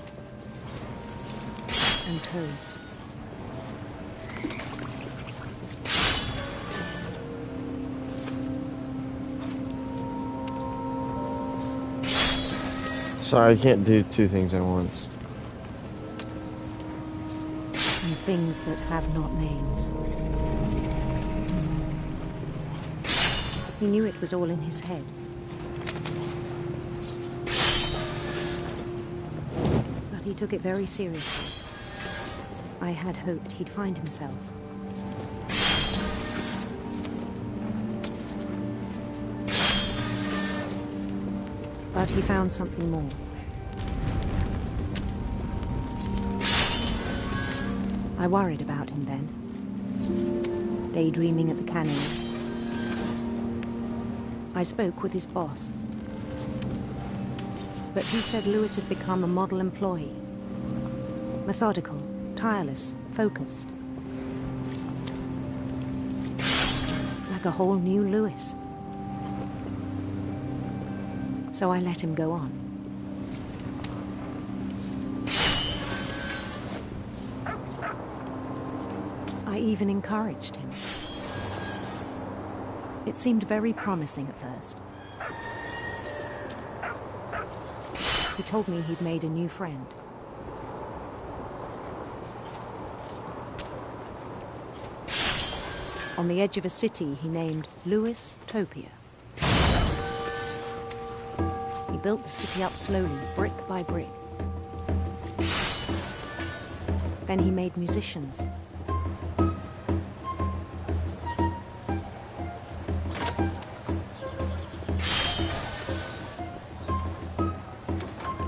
And toads. Sorry, I can't do two things at once. And things that have not names. He knew it was all in his head. But he took it very seriously. I had hoped he'd find himself. But he found something more. I worried about him then, daydreaming at the cannery. I spoke with his boss, but he said Louis had become a model employee. Methodical, tireless, focused. Like a whole new Louis. So I let him go on. I even encouraged him. It seemed very promising at first. He told me he'd made a new friend. On the edge of a city he named Louis Topia. He built the city up slowly, brick by brick. Then he made musicians.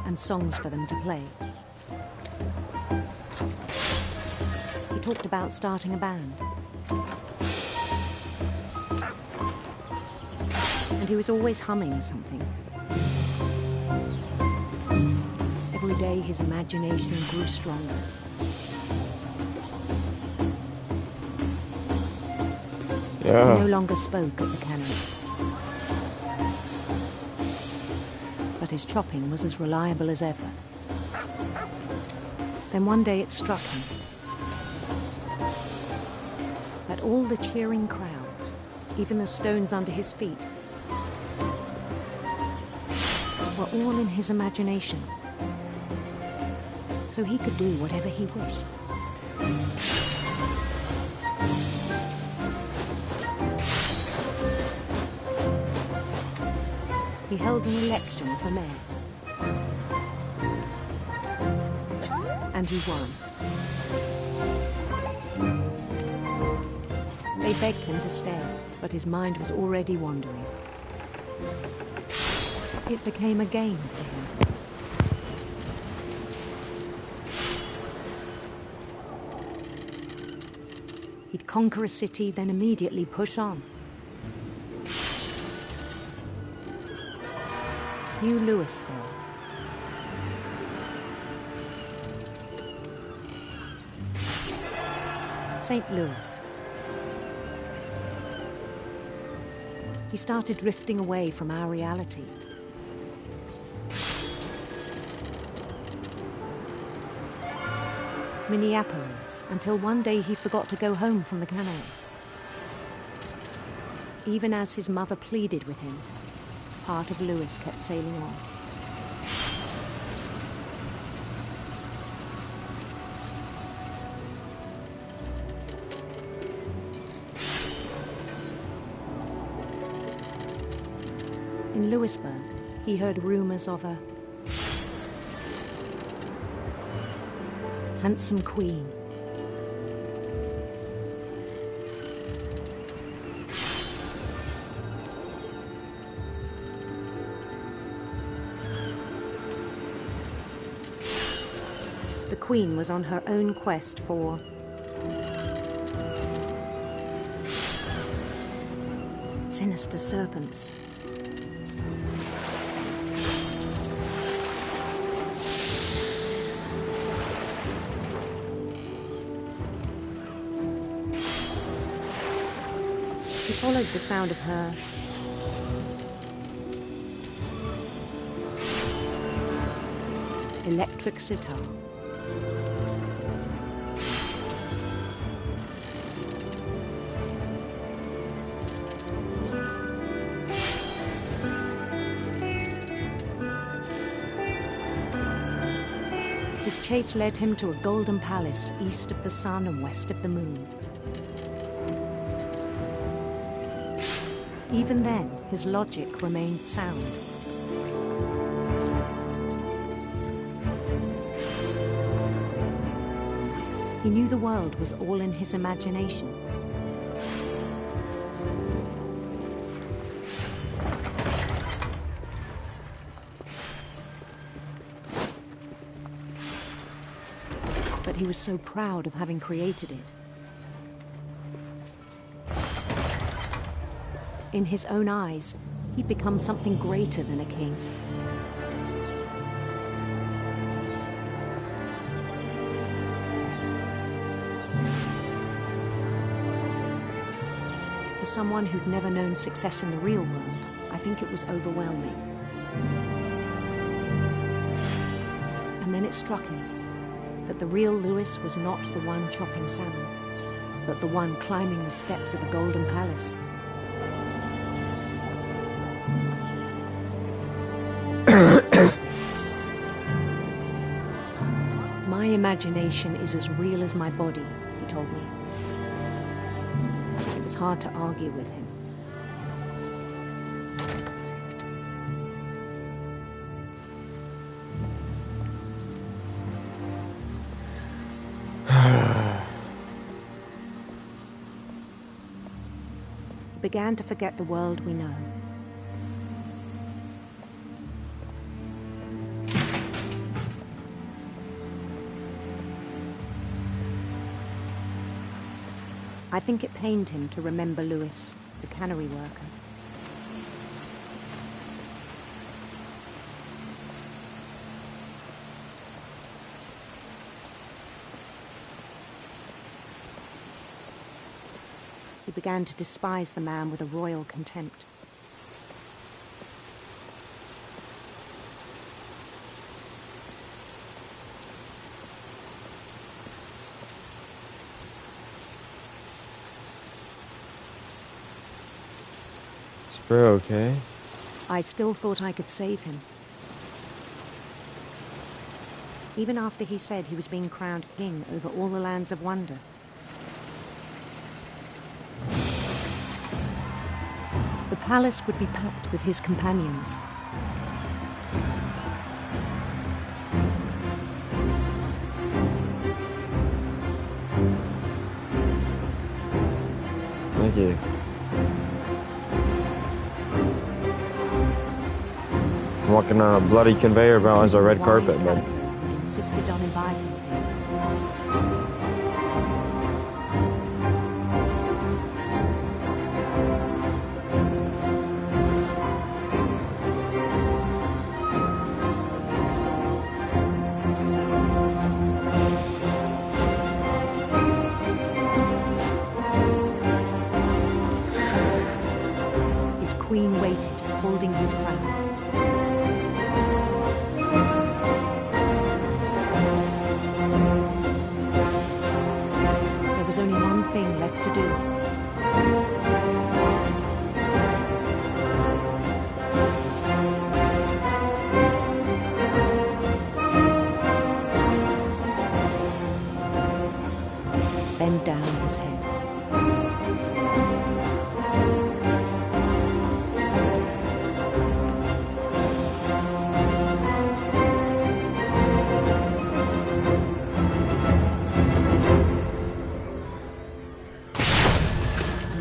And songs for them to play. He talked about starting a band. And he was always humming something. Every day his imagination grew stronger. Yeah. He no longer spoke at the cannery. But his chopping was as reliable as ever. Then one day it struck him that all the cheering crowds, even the stones under his feet, were all in his imagination. So he could do whatever he wished. He held an election for mayor. And he won. They begged him to stay, but his mind was already wandering. It became a game for him. He'd conquer a city, then immediately push on. New Louisville. St. Louis. He started drifting away from our reality. Minneapolis, until one day he forgot to go home from the cannery. Even as his mother pleaded with him, part of Louis kept sailing on. In Louisburg, he heard rumors of a handsome queen. The queen was on her own quest for sinister serpents. He followed the sound of her electric sitar. His chase led him to a golden palace east of the sun and west of the moon. Even then, his logic remained sound. He knew the world was all in his imagination. But he was so proud of having created it. In his own eyes, he'd become something greater than a king. For someone who'd never known success in the real world, I think it was overwhelming. And then it struck him that the real Louis was not the one chopping salmon, but the one climbing the steps of a golden palace. My imagination is as real as my body, he told me. It was hard to argue with him. He began to forget the world we know. I think it pained him to remember Louis, the cannery worker. He began to despise the man with a royal contempt. Bro, okay? I still thought I could save him. Even after he said he was being crowned king over all the lands of wonder. The palace would be packed with his companions. Thank you. I'm walking on a bloody conveyor belt as a red carpet, but insisted on inviting him. His queen waited, holding his crown. There was only one thing left to do. Bend down his head.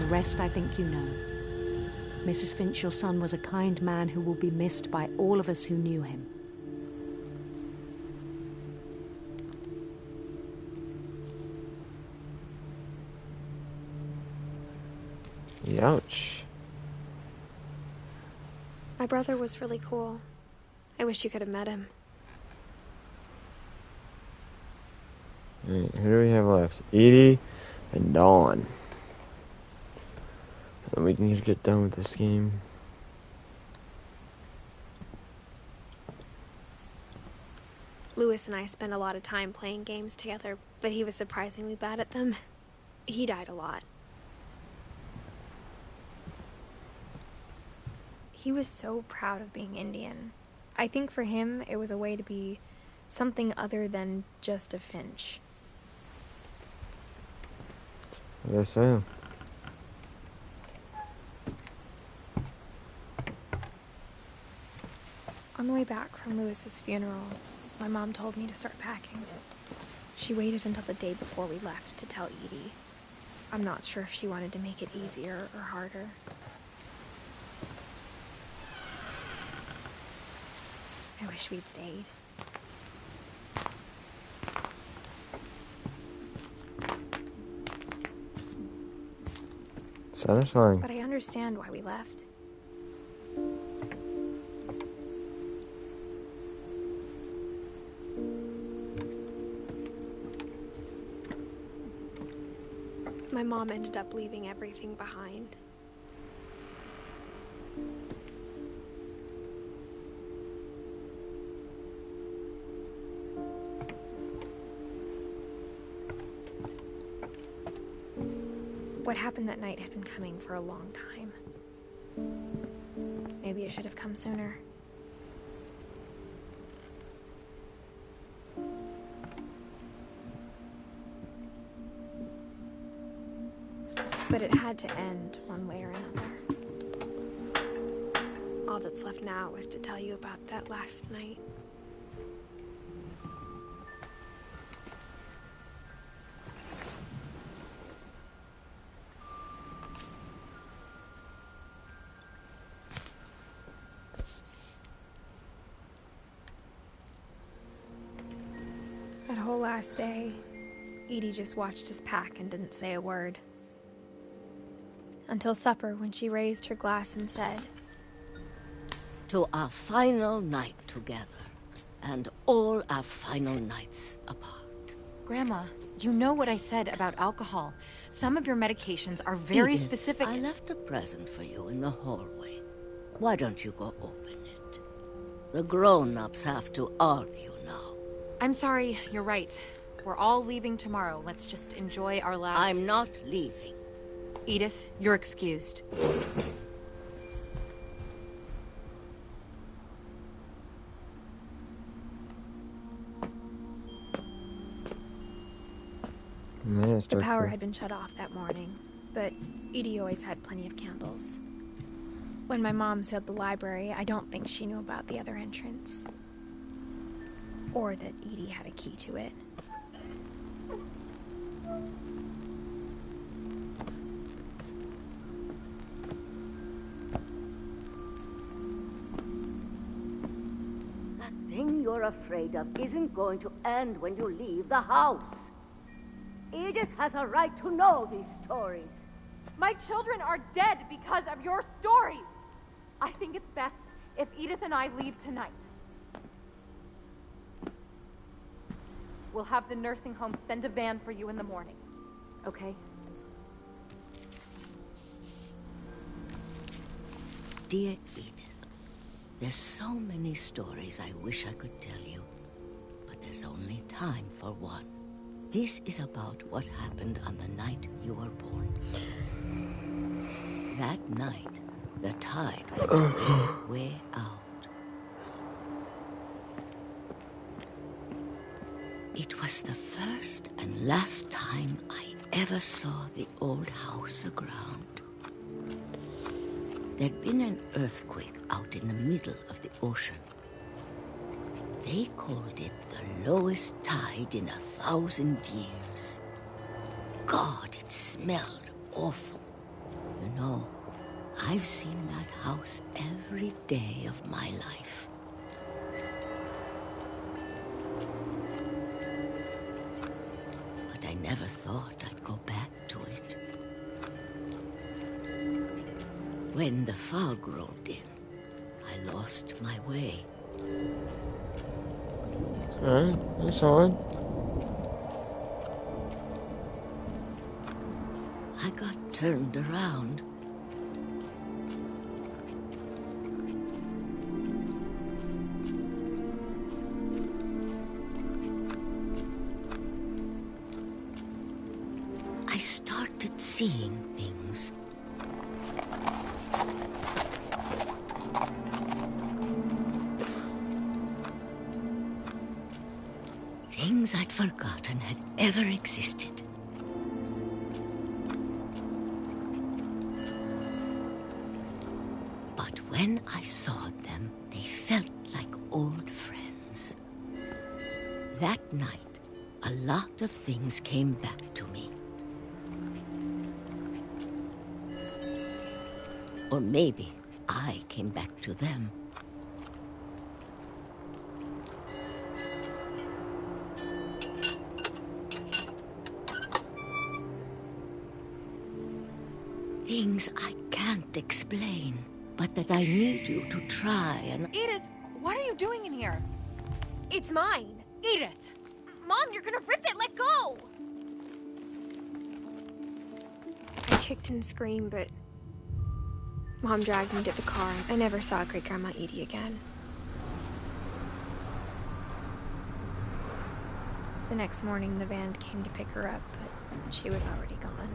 Rest, I think you know. Mrs. Finch, your son was a kind man who will be missed by all of us who knew him. Ouch. My brother was really cool. I wish you could have met him. Alright, who do we have left? Edie and Dawn. And we can get done with this game. Lewis and I spent a lot of time playing games together, but he was surprisingly bad at them. He died a lot. He was so proud of being Indian. I think for him, it was a way to be something other than just a Finch. I guess so. On the way back from Lewis's funeral, my mom told me to start packing. She waited until the day before we left to tell Edie. I'm not sure if she wanted to make it easier or harder. I wish we'd stayed. Satisfying. But I understand why we left. My mom ended up leaving everything behind. What happened that night had been coming for a long time. Maybe it should have come sooner. But it had to end one way or another. All that's left now is to tell you about that last night. That whole last day, Edie just watched us pack and didn't say a word. Until supper, when she raised her glass and said, "To our final night together, and all our final nights apart." Grandma, you know what I said about alcohol. Some of your medications are very Edith, specific. I left a present for you in the hallway. Why don't you go open it? The grown-ups have to argue now. I'm sorry, you're right. We're all leaving tomorrow. Let's just enjoy our last... I'm not leaving. Edith, you're excused. The power had been shut off that morning, but Edie always had plenty of candles. When my mom sealed the library, I don't think she knew about the other entrance. Or that Edie had a key to it. That thing you're afraid of isn't going to end when you leave the house. Edith has a right to know these stories. My children are dead because of your stories. I think it's best if Edith and I leave tonight. We'll have the nursing home send a van for you in the morning. Okay? Dear Edith, there's so many stories I wish I could tell you, but there's only time for one. This is about what happened on the night you were born. That night, the tide was way out. It was the first and last time I ever saw the old house aground. There'd been an earthquake out in the middle of the ocean. They called it the lowest tide in 1,000 years. God, it smelled awful. You know, I've seen that house every day of my life. But I never thought I'd go back to it. When the fog rolled in, I lost my way. Alright, I saw it. I got turned around. I started seeing things. Things I'd forgotten had ever existed. But when I saw them, they felt like old friends. That night, a lot of things came back to me. Or maybe I came back to them. Things I can't explain, but that I need you to try and... Edith, what are you doing in here? It's mine. Edith! Mom, you're gonna rip it. Let go! I kicked and screamed, but Mom dragged me to the car. I never saw Great-Grandma Edie again. The next morning, the van came to pick her up, but she was already gone.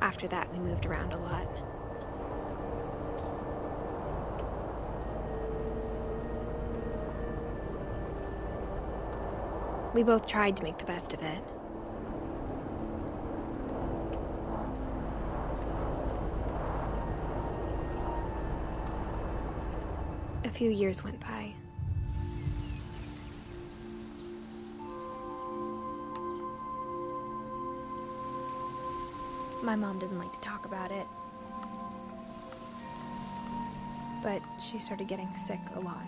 After that, we moved around a lot. We both tried to make the best of it. A few years went by. My mom didn't like to talk about it. But she started getting sick a lot.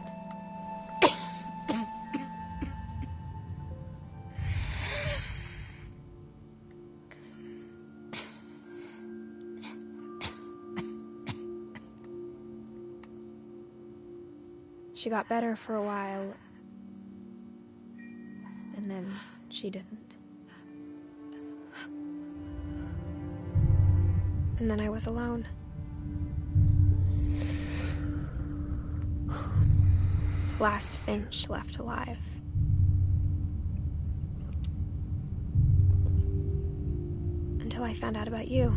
She got better for a while, and then she didn't. And then I was alone. The last Finch left alive. Until I found out about you.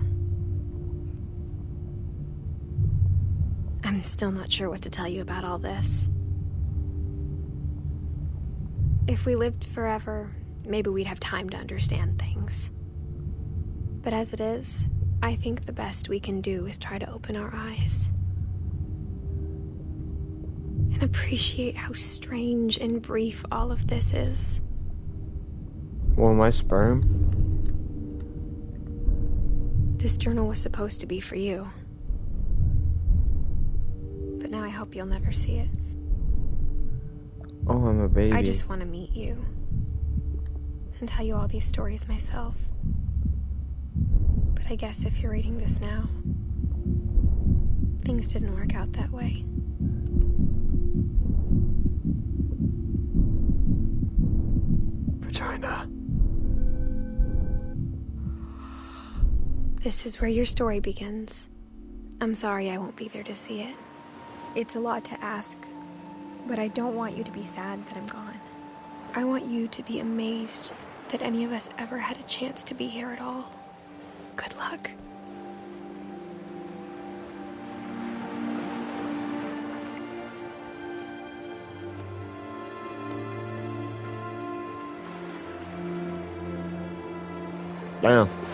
I'm still not sure what to tell you about all this. If we lived forever, maybe we'd have time to understand things. But as it is, I think the best we can do is try to open our eyes. And appreciate how strange and brief all of this is. Well, my sperm? This journal was supposed to be for you. But now I hope you'll never see it. Oh, I'm a baby. I just want to meet you. And tell you all these stories myself. But I guess if you're reading this now, things didn't work out that way. Vagina. This is where your story begins. I'm sorry I won't be there to see it. It's a lot to ask, but I don't want you to be sad that I'm gone. I want you to be amazed that any of us ever had a chance to be here at all. Good luck. Damn.